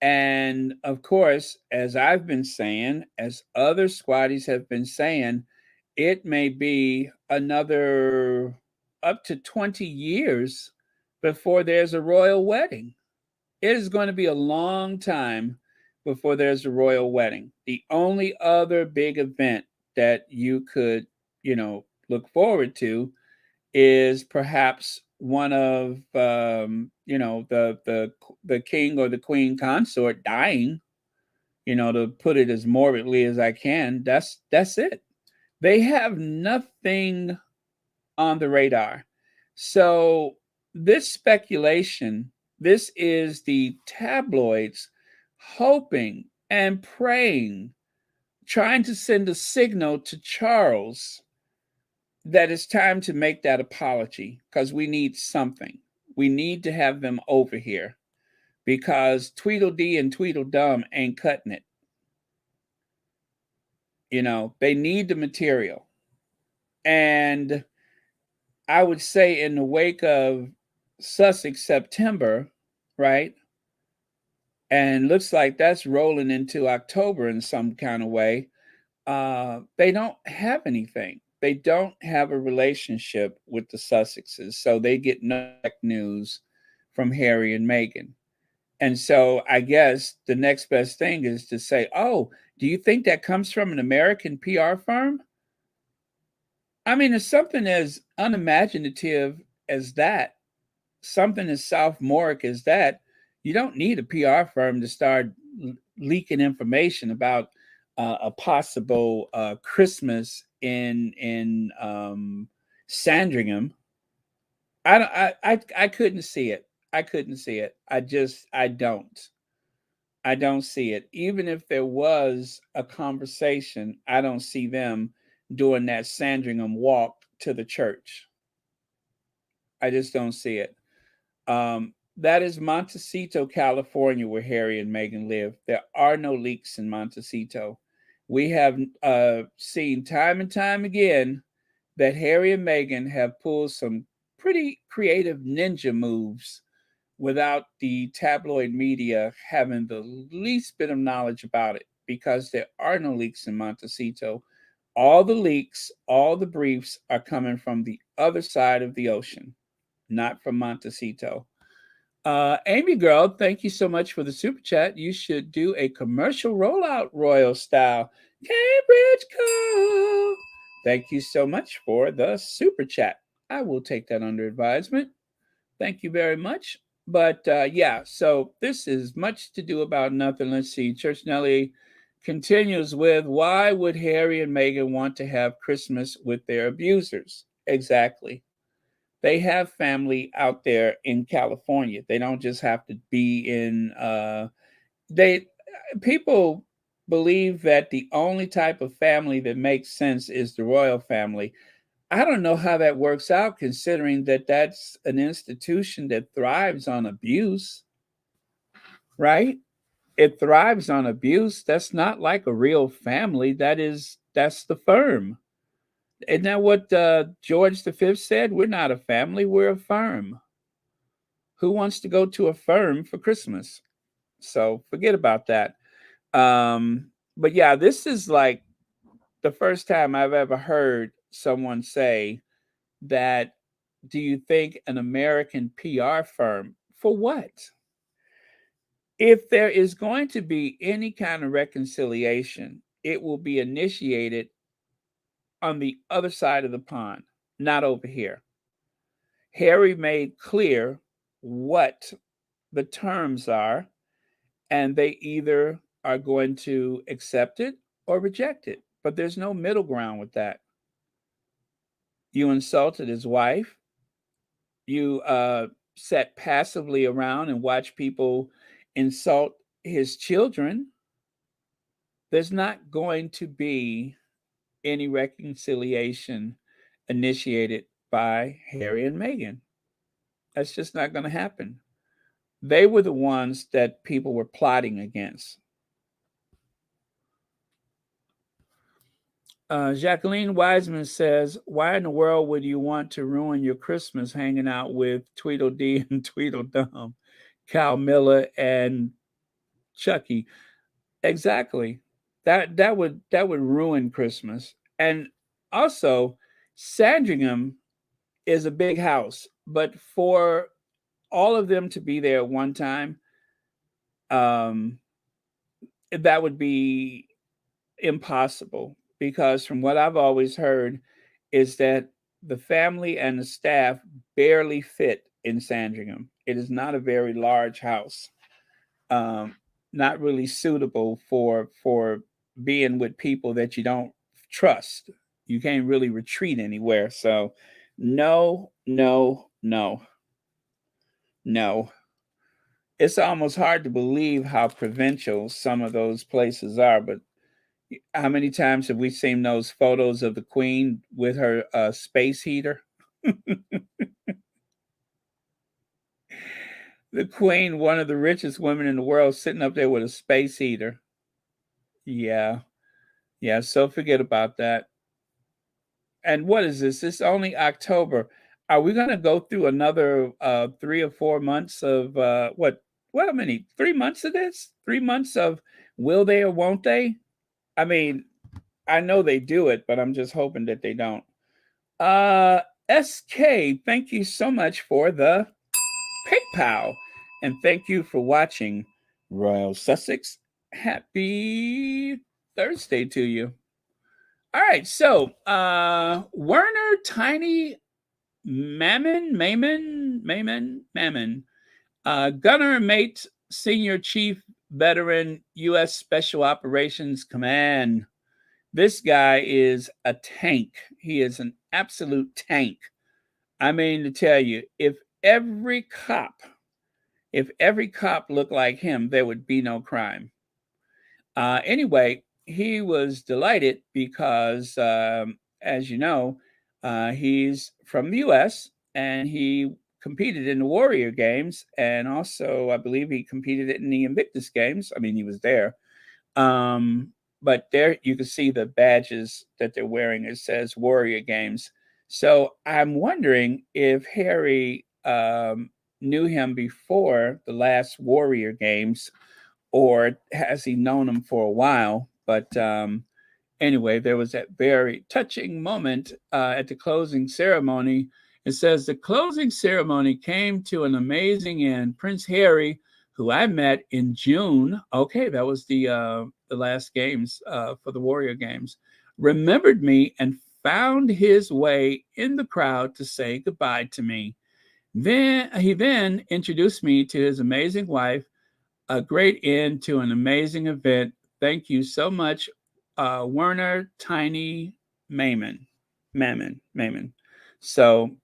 And of course, as I've been saying, as other squatties have been saying, it may be another up to 20 years before there's a royal wedding. It is going to be a long time before there's a royal wedding. The only other big event that you could, look forward to is perhaps one of, the king or the queen consort dying. To put it as morbidly as I can. That's it. They have nothing on the radar. So this speculation, this is the tabloids hoping and praying, trying to send a signal to Charles that it's time to make that apology, because we need something. We need to have them over here, because Tweedledee and Tweedledum ain't cutting it. They need the material. And I would say, in the wake of Sussex September, right? And looks like that's rolling into October in some kind of way. They don't have anything. They don't have a relationship with the Sussexes, so they get no news from Harry and Meghan. And so I guess the next best thing is to say, "Oh, do you think that comes from an American PR firm?" I mean, it's something as unimaginative as that, something as sophomoric as that. You don't need a PR firm to start leaking information about a possible Christmas in Sandringham. I couldn't see it. I couldn't see it. I don't. I don't see it. Even if there was a conversation, I don't see them doing that Sandringham walk to the church. I just don't see it. That is Montecito, California, where Harry and Meghan live. There are no leaks in Montecito. We have seen time and time again that Harry and Meghan have pulled some pretty creative ninja moves without the tabloid media having the least bit of knowledge about it, because there are no leaks in Montecito. All the leaks, all the briefs are coming from the other side of the ocean, not from Montecito. Amy Girl, thank you so much for the super chat. You should do a commercial rollout royal style. Cambridge Call. Thank you so much for the super chat. I will take that under advisement. Thank you very much. But yeah, so this is much to do about nothing. Let's see. Church Nelly continues with, why would Harry and Meghan want to have Christmas with their abusers? Exactly. They have family out there in California. They don't just have to be in people believe that the only type of family that makes sense is the royal family. I don't know how that works out, considering that that's an institution that thrives on abuse, right? It thrives on abuse. That's not like a real family. That's the firm. Isn't that what George V said? We're not a family, we're a firm. Who wants to go to a firm for Christmas? So forget about that. But yeah, this is like the first time I've ever heard someone say that, do you think an American PR firm, for what? if there is going to be any kind of reconciliation, it will be initiated on the other side of the pond, not over here. Harry made clear what the terms are, and they either are going to accept it or reject it. But there's no middle ground with that. You insulted his wife. You sat passively around and watched people insult his children. There's not going to be any reconciliation initiated by Harry and Meghan. That's just not going to happen. They were the ones that people were plotting against. Jacqueline Wiseman says, why in the world would you want to ruin your Christmas hanging out with Tweedledee and Tweedledum, Cal Miller and Chucky? Exactly. That would ruin Christmas. And also, Sandringham is a big house, but for all of them to be there at one time, that would be impossible, because from what I've always heard is that the family and the staff barely fit in Sandringham. It is not a very large house, not really suitable for being with people that you don't trust. You can't really retreat anywhere. So no, no, no, no. It's almost hard to believe how provincial some of those places are, but how many times have we seen those photos of the Queen with her space heater? The Queen, one of the richest women in the world, sitting up there with a space heater. Yeah. So forget about that. And what is this? It's only October. Are we going to go through another 3 or 4 months of what? Well, how many? 3 months of this? 3 months of will they or won't they? I mean, I know they do it, but I'm just hoping that they don't. SK, thank you so much for the PayPal. And thank you for watching Royal Sussex. Happy Thursday to you. All right, so Werner Tiny Mammon, Gunner Mate, Senior Chief Veteran, U.S. Special Operations Command. This guy is a tank. He is an absolute tank. I mean, to tell you, if every cop looked like him, there would be no crime. Anyway, he was delighted because, as you know, he's from the U.S. and he competed in the Warrior Games, and also I believe he competed in the Invictus Games. I mean, he was there. But there you can see the badges that they're wearing. It says Warrior Games. So I'm wondering if Harry knew him before the last Warrior Games, or has he known him for a while? But anyway, there was that very touching moment at the closing ceremony. It says the closing ceremony came to an amazing end. Prince Harry, who I met in June, okay, that was the last games for the Warrior Games, remembered me and found his way in the crowd to say goodbye to me. Then he introduced me to his amazing wife. A great end to an amazing event. Thank you so much, Werner Tiny Mammon. So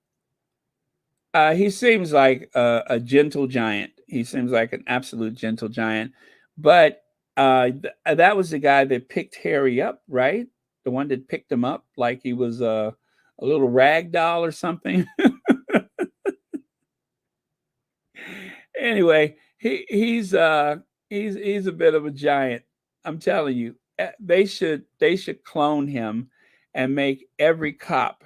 he seems like a gentle giant. He seems like an absolute gentle giant. But that was the guy that picked Harry up, right? The one that picked him up like he was a little rag doll or something. Anyway, he's a bit of a giant. I'm telling you, they should clone him and make every cop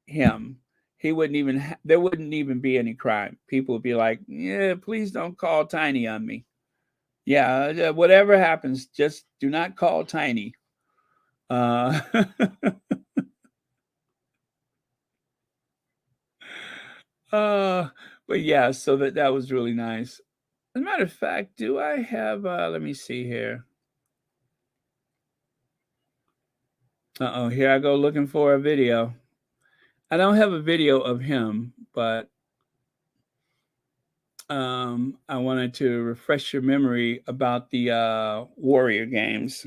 him. He wouldn't even there wouldn't even be any crime. People would be like, yeah, please don't call Tiny on me. Yeah, whatever happens, just do not call Tiny. But yeah, so that was really nice. As a matter of fact, do I have, let me see here. Uh-oh, here I go looking for a video. I don't have a video of him, but I wanted to refresh your memory about the Warrior games.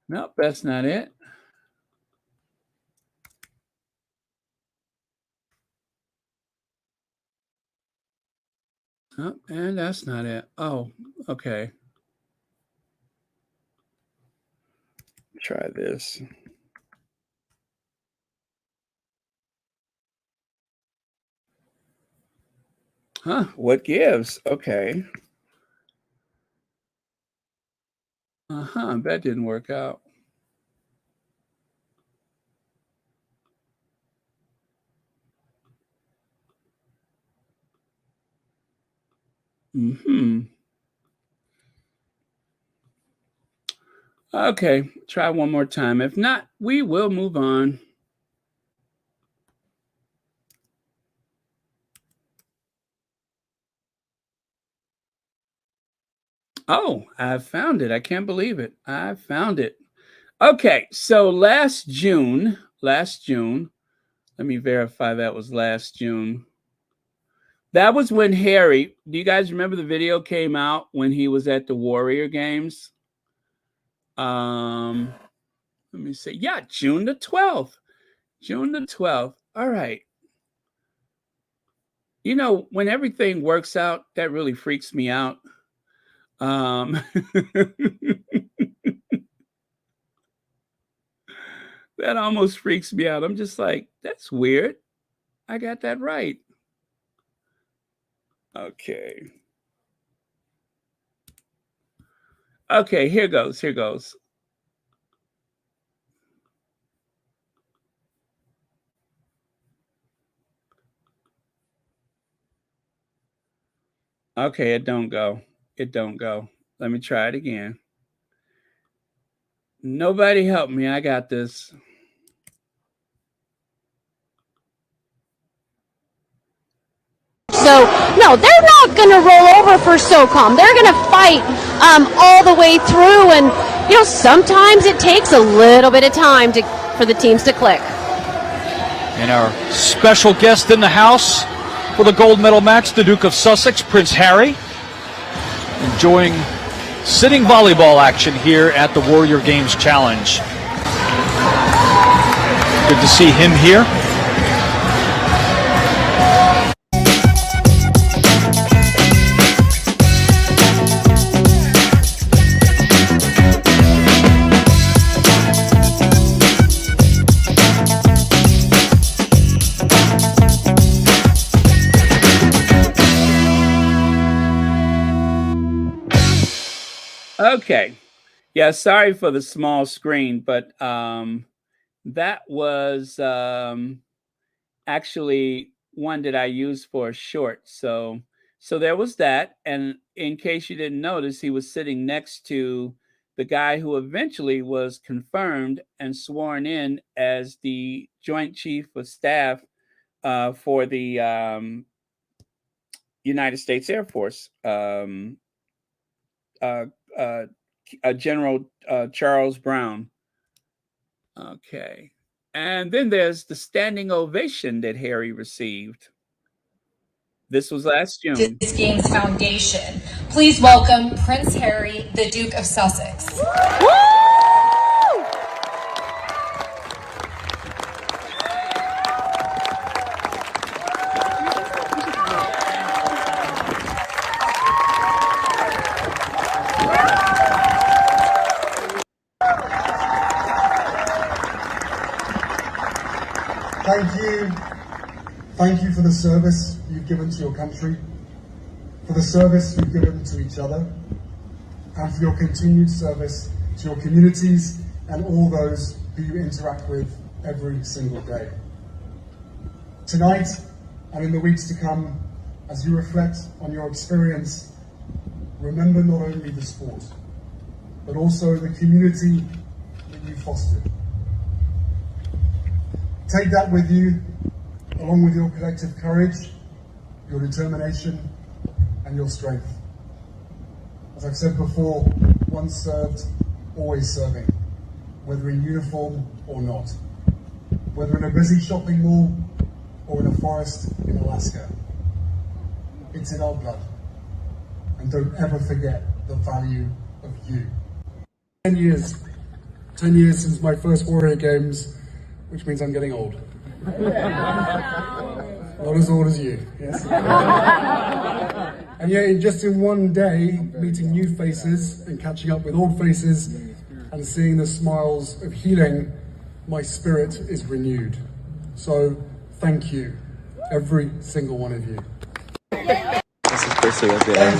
Nope, that's not it. Oh, and that's not it. Oh, okay. Try this. Huh, what gives? Okay. That didn't work out. Okay, try one more time. If not, we will move on. Oh, I found it. I can't believe it. I found it. Okay, so last June, let me verify that was last June. That was when Harry, do you guys remember the video came out when he was at the Warrior Games? Let me see. Yeah, June the 12th. June the 12th. All right. You know, when everything works out, that really freaks me out. That almost freaks me out. I'm just like, that's weird. I got that right. Okay. Okay, here goes. Here goes. Okay, it don't go. It don't go. Let me try it again. Nobody help me. I got this. So, no, they're not going to roll over for SOCOM. They're going to fight all the way through. And, you know, sometimes it takes a little bit of time for the teams to click. And our special guest in the house for the gold medal match, the Duke of Sussex, Prince Harry, enjoying sitting volleyball action here at the Warrior Games Challenge. Good to see him here. Okay. Yeah, sorry for the small screen, but that was actually one that I used for a short. So there was that. And in case you didn't notice, he was sitting next to the guy who eventually was confirmed and sworn in as the Joint Chief of Staff for the United States Air Force. General Charles Brown. Okay. And then there's the standing ovation that Harry received. This was last June. This Games Foundation. Please welcome Prince Harry, the Duke of Sussex. Woo! Thank you for the service you've given to your country, for the service you've given to each other, and for your continued service to your communities and all those who you interact with every single day. Tonight, and in the weeks to come, as you reflect on your experience, remember not only the sport, but also the community that you fostered. Take that with you, along with your collective courage, your determination, and your strength. As I've said before, once served, always serving, whether in uniform or not, whether in a busy shopping mall or in a forest in Alaska. It's in our blood. And don't ever forget the value of you. 10 years. 10 years since my first Warrior Games, which means I'm getting old. Not as old as you, yes. And yet, just in one day, meeting new faces and catching up with old faces and seeing the smiles of healing, my spirit is renewed. So, thank you, every single one of you. This is Percy up there.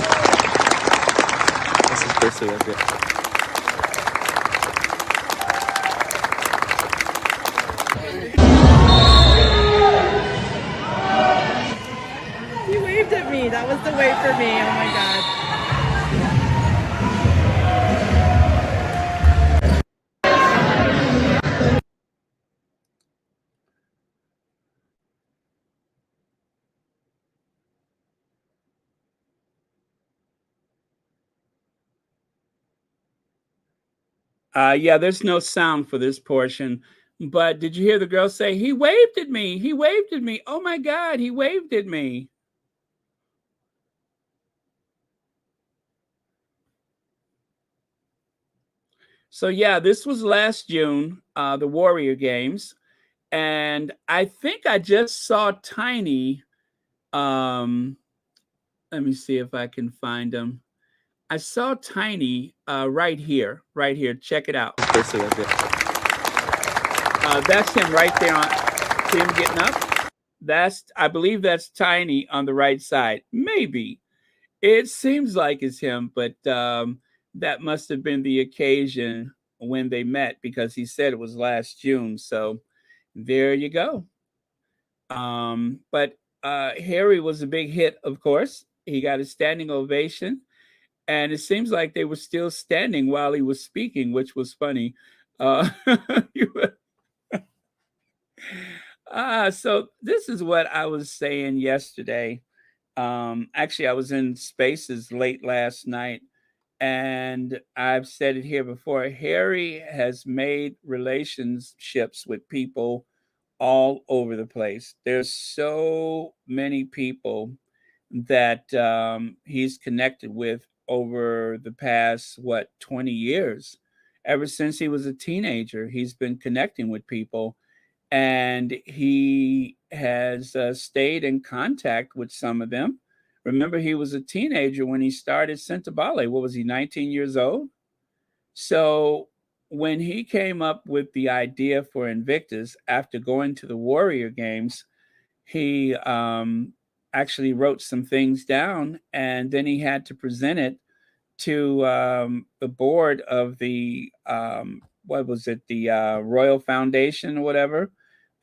This is Percy up there. He waved at me. That was the wave for me. Oh my God. Yeah, there's no sound for this portion. But did you hear the girl say, he waved at me? He waved at me. Oh my God, he waved at me. So yeah, this was last June, the Warrior Games. And I think I just saw Tiny. Let me see if I can find him. I saw Tiny right here. Check it out. That's him right there. See him getting up? I believe that's Tiny on the right side. Maybe. It seems like it's him, but that must have been the occasion when they met, because he said it was last June. So there you go. But Harry was a big hit, of course. He got a standing ovation. And it seems like they were still standing while he was speaking, which was funny. So this is what I was saying yesterday. Actually, I was in Spaces late last night, and I've said it here before. Harry has made relationships with people all over the place. There's so many people that he's connected with over the past, 20 years. Ever since he was a teenager, he's been connecting with people, and he has stayed in contact with some of them. Remember, he was a teenager when he started Sentabale. What was he, 19 years old? So when he came up with the idea for Invictus after going to the Warrior Games, he actually wrote some things down, and then he had to present it to the board of the Royal Foundation or whatever.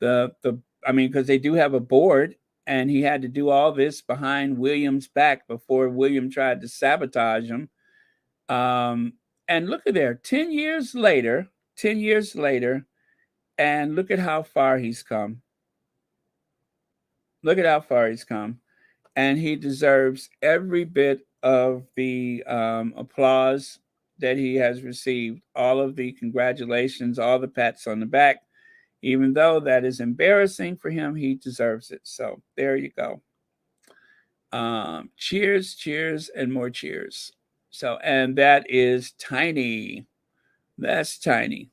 Because they do have a board, and he had to do all this behind William's back before William tried to sabotage him. And look at there, 10 years later, and look at how far he's come. Look at how far he's come. And he deserves every bit of the applause that he has received, all of the congratulations, all the pats on the back. Even though that is embarrassing for him, he deserves it. So there you go. Cheers, and more cheers. So, and that is Tiny. That's Tiny.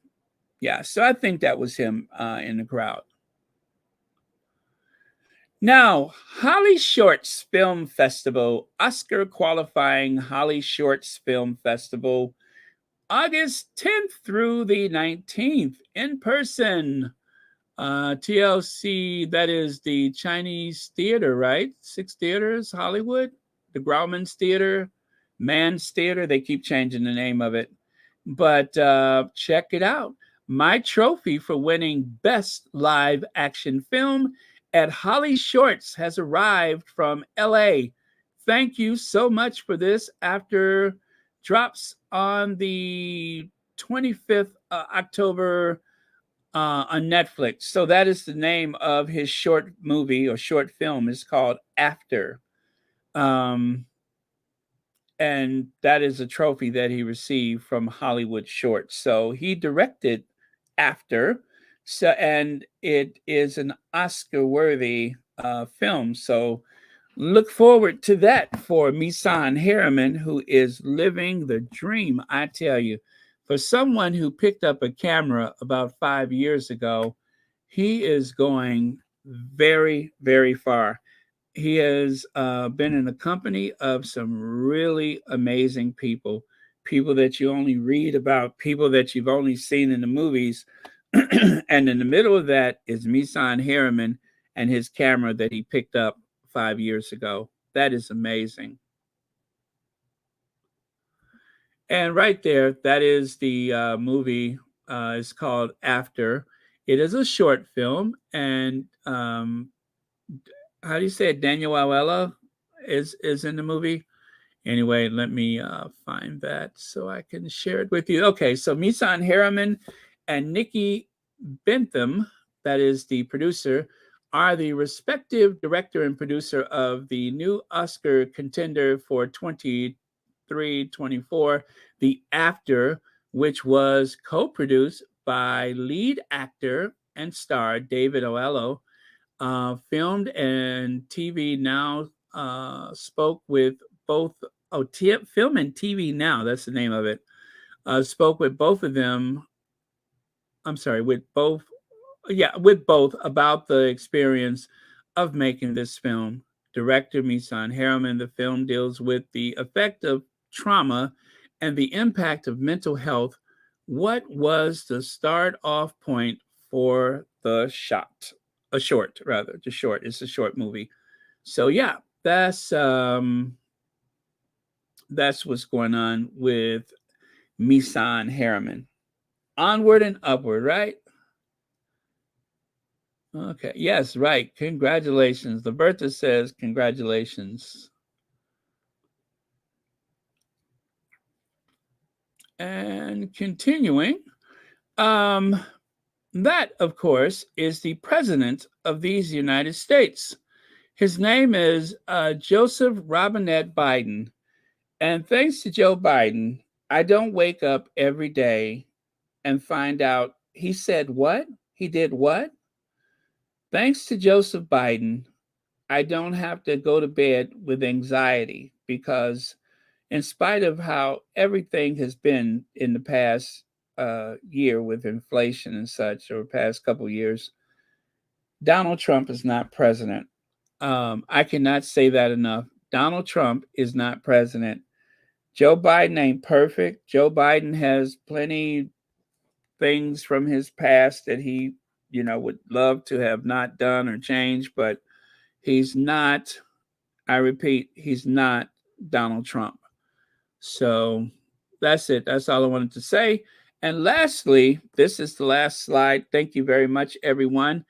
Yeah, so I think that was him in the crowd. Now, Holly Shorts Film Festival, Oscar qualifying Holly Shorts Film Festival, August 10th through the 19th in person. TLC, that is the Chinese theater, right? 6 theaters, Hollywood, the Grauman's Theater, Mann's Theater. They keep changing the name of it. But check it out. My trophy for winning Best Live Action Film at Holly Shorts has arrived from LA. Thank you so much for this. After drops on the 25th October on Netflix. So that is the name of his short movie or short film. It's called After. And that is a trophy that he received from Hollywood Shorts. So he directed After, so and it is an Oscar-worthy film. So look forward to that for Misan Harriman, who is living the dream. I tell you, for someone who picked up a camera about 5 years ago, he is going very, very far. He has been in the company of some really amazing people, people that you only read about, people that you've only seen in the movies. And in the middle of that is Misan Harriman and his camera that he picked up 5 years ago. That is amazing. And right there, that is the movie. It's called After. It is a short film, and how do you say it? Daniel Awella is in the movie. Anyway, let me find that so I can share it with you. Okay, so Misan Harriman and Nikki Bentham, that is the producer, are the respective director and producer of the new Oscar contender for 23-24, The After, which was co-produced by lead actor and star David Oello. Filmed and TV Now spoke with both. Film and TV Now, that's the name of it. Spoke with both of them. I'm sorry, with both about the experience of making this film. Director Misan Harriman, the film deals with the effect of trauma and the impact of mental health. What was the start off point for the short? It's a short movie. So yeah, that's what's going on with Misan Harriman. Onward and upward, right? Okay. Yes, right. Congratulations. Liberta says congratulations. And continuing, that, of course, is the president of these United States. His name is Joseph Robinette Biden. And thanks to Joe Biden, I don't wake up every day and find out he said what? He did what? Thanks to Joseph Biden, I don't have to go to bed with anxiety because, in spite of how everything has been in the past year with inflation and such, or past couple years, Donald Trump is not president. I cannot say that enough. Donald Trump is not president. Joe Biden ain't perfect. Joe Biden has plenty things from his past that he, would love to have not done or changed, but he's not, I repeat, he's not Donald Trump. So that's it. That's all I wanted to say. And lastly, this is the last slide. Thank you very much, everyone.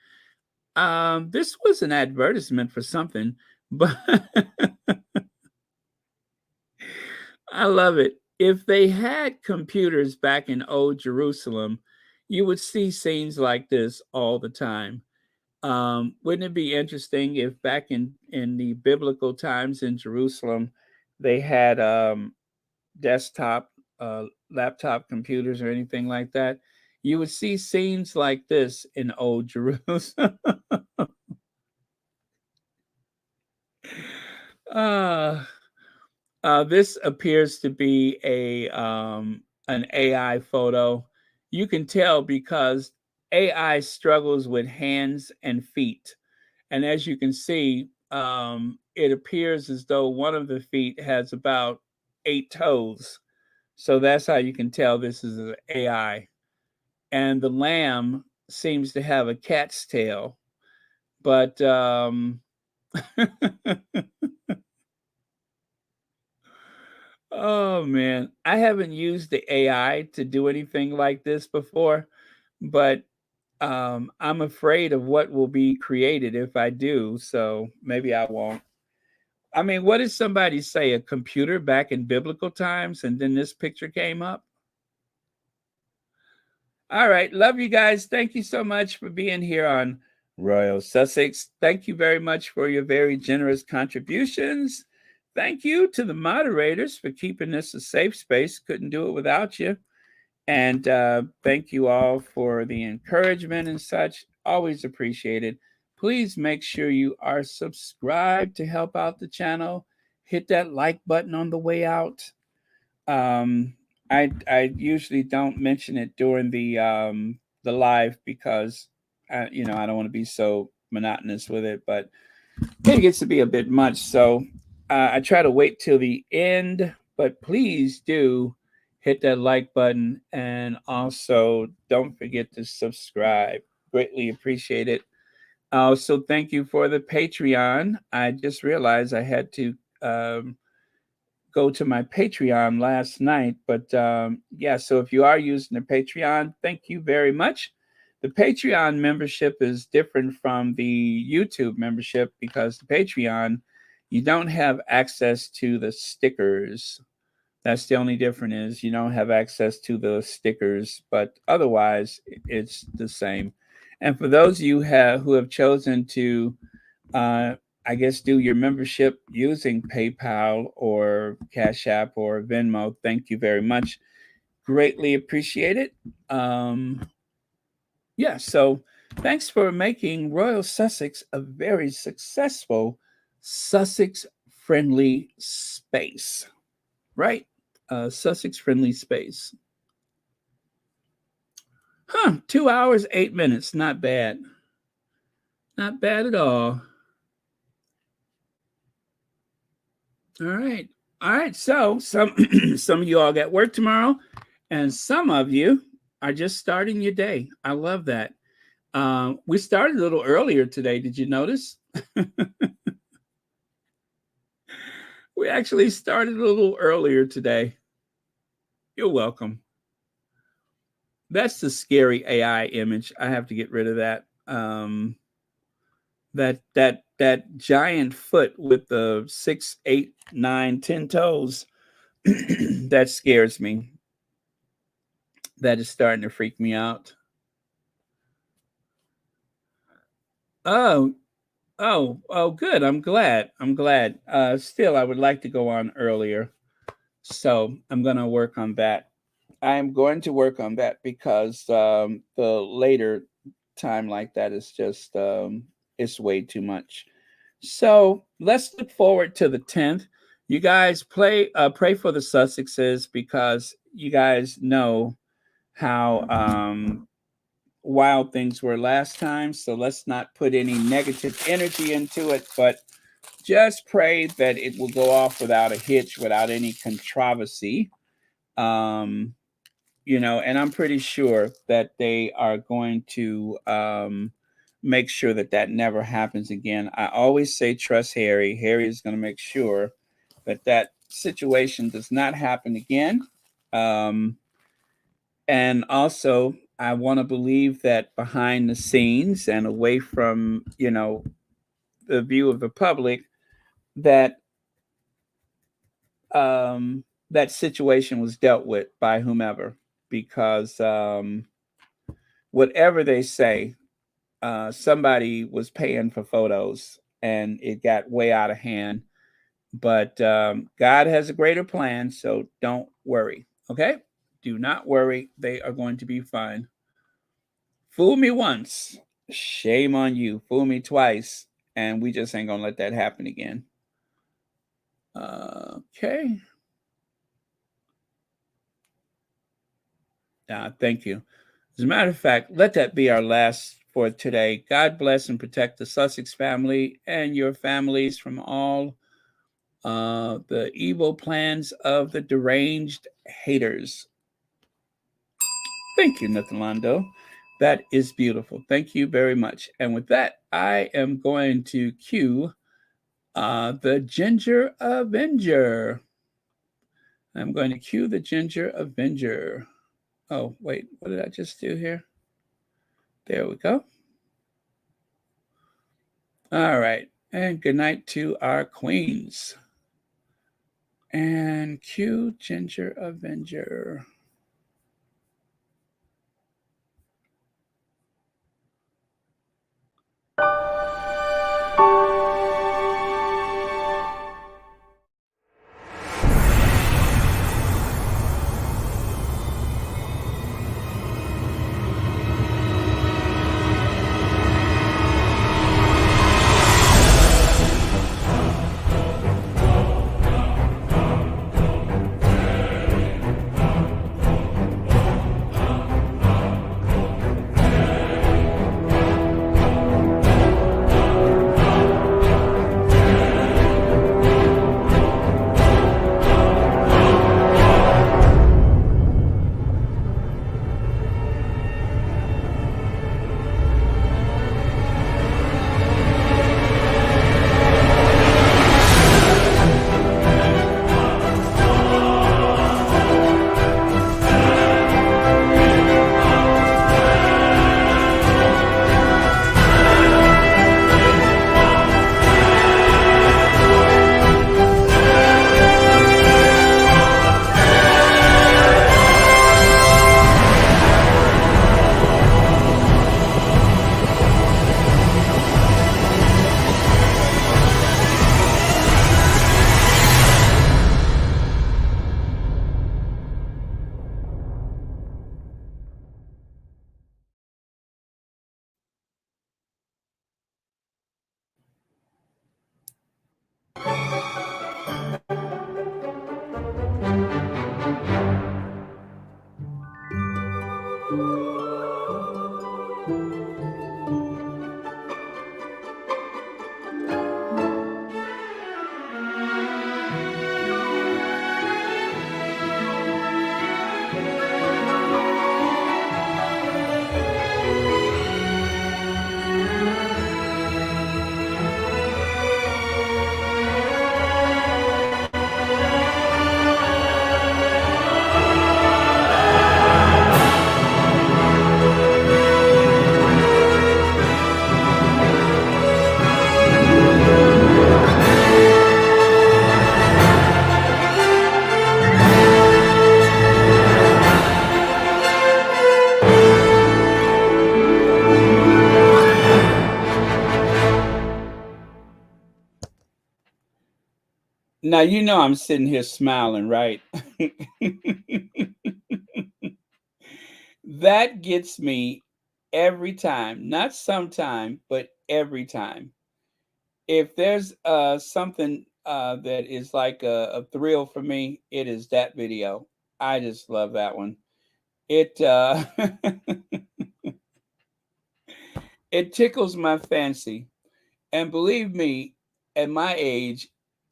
This was an advertisement for something, but I love it. If they had computers back in old Jerusalem, you would see scenes like this all the time. Wouldn't it be interesting if back in the biblical times in Jerusalem, they had desktop, laptop computers or anything like that? You would see scenes like this in old Jerusalem. This appears to be an AI photo. You can tell because AI struggles with hands and feet. And as you can see, it appears as though one of the feet has about 8 toes. So that's how you can tell this is an AI. And the lamb seems to have a cat's tail. But oh man, I haven't used the AI to do anything like this before, but I'm afraid of what will be created if I do, so maybe I won't. I mean, what did somebody say? A computer back in biblical times, and then this picture came up? All right, love you guys. Thank you so much for being here on Royal Sussex. Thank you very much for your very generous contributions. thank you to the moderators for keeping this a safe space. Couldn't do it without you. And thank you all for the encouragement and such. Always appreciated. Please make sure you are subscribed to help out the channel. Hit that like button on the way out. I usually don't mention it during the live because I don't want to be so monotonous with it, but it gets to be a bit much. So I try to wait till the end, but please do hit that like button and also don't forget to subscribe. Greatly appreciate it. Also, thank you for the Patreon. I just realized I had to go to my Patreon last night, but yeah, so if you are using the Patreon, thank you very much. The Patreon membership is different from the YouTube membership because the Patreon, you don't have access to the stickers. That's the only difference is you don't have access to the stickers, but otherwise it's the same. And for those of you who have chosen to, I guess, do your membership using PayPal or Cash App or Venmo, thank you very much. Greatly appreciate it. Yeah, so thanks for making Royal Sussex a very successful Sussex-friendly space, right? Sussex-friendly space. 2 hours, 8 minutes. Not bad. Not bad at all. All right. All right. So some of you all got work tomorrow, and some of you are just starting your day. I love that. We started a little earlier today. Did you notice? We actually started a little earlier today. You're welcome. That's the scary AI image. I have to get rid of that. That giant foot with the 6, 8, 9, 10 toes. That scares me. That is starting to freak me out. Oh, good. I'm glad. Still, I would like to go on earlier. So I'm going to work on that. I'm going to work on that because the later time like that is just, it's way too much. So let's look forward to the 10th. You guys pray for the Sussexes because you guys know how wild things were last time. So let's not put any negative energy into it, but just pray that it will go off without a hitch, without any controversy. And I'm pretty sure that they are going to make sure that that never happens again. I always say trust Harry. Harry is going to make sure that that situation does not happen again. And also, I want to believe that behind the scenes and away from, the view of the public, that that situation was dealt with by whomever, because whatever they say, somebody was paying for photos and it got way out of hand. But God has a greater plan, so don't worry. Okay? Do not worry. They are going to be fine. Fool me once, shame on you. Fool me twice, and we just ain't gonna let that happen again. Okay. Thank you. As a matter of fact, let that be our last for today. God bless and protect the Sussex family and your families from all the evil plans of the deranged haters. Thank you, Nathalando. That is beautiful. Thank you very much. And with that, I am going to cue the Ginger Avenger. I'm going to cue the Ginger Avenger. Oh, wait, what did I just do here? There we go. All right. And good night to our queens. And cue Ginger Avenger. Now, you know, I'm sitting here smiling, right? That gets me every time, not sometime, but every time. If there's something that is like a thrill for me, it is that video. I just love that one. It it tickles my fancy. And believe me, at my age,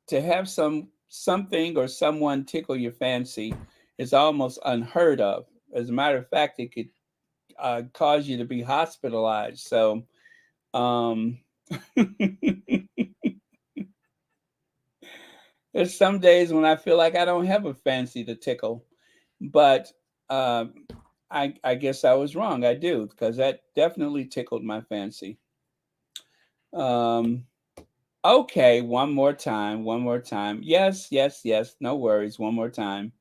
to have something or someone tickle your fancy is almost unheard of. As a matter of fact, it could cause you to be hospitalized. So, um, there's some days when I feel like I don't have a fancy to tickle, but um, I guess I was wrong. I do, because that definitely tickled my fancy. Um, Okay, one more time, one more time. Yes, yes, yes, no worries, one more time.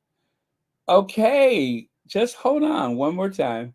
Okay, just hold on, one more time.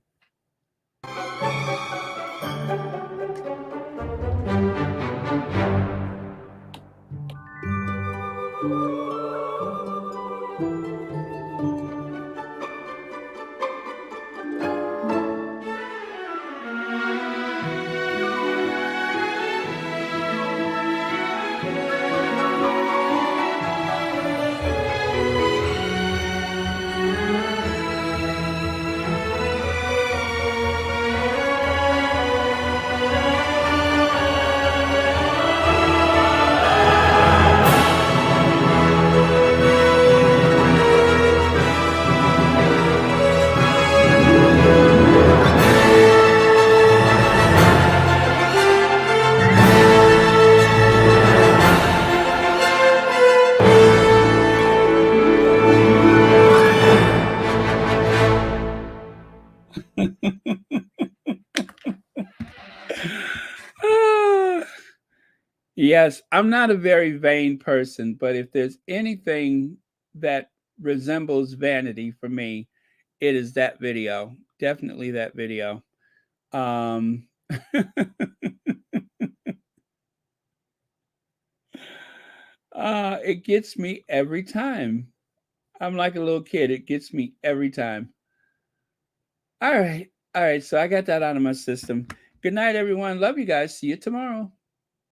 Yes, I'm not a very vain person, but if there's anything that resembles vanity for me, it is that video. Definitely that video. Um, it gets me every time. I'm like a little kid. It gets me every time. All right. All right. So I got that out of my system. Good night, everyone. Love you guys. See you tomorrow.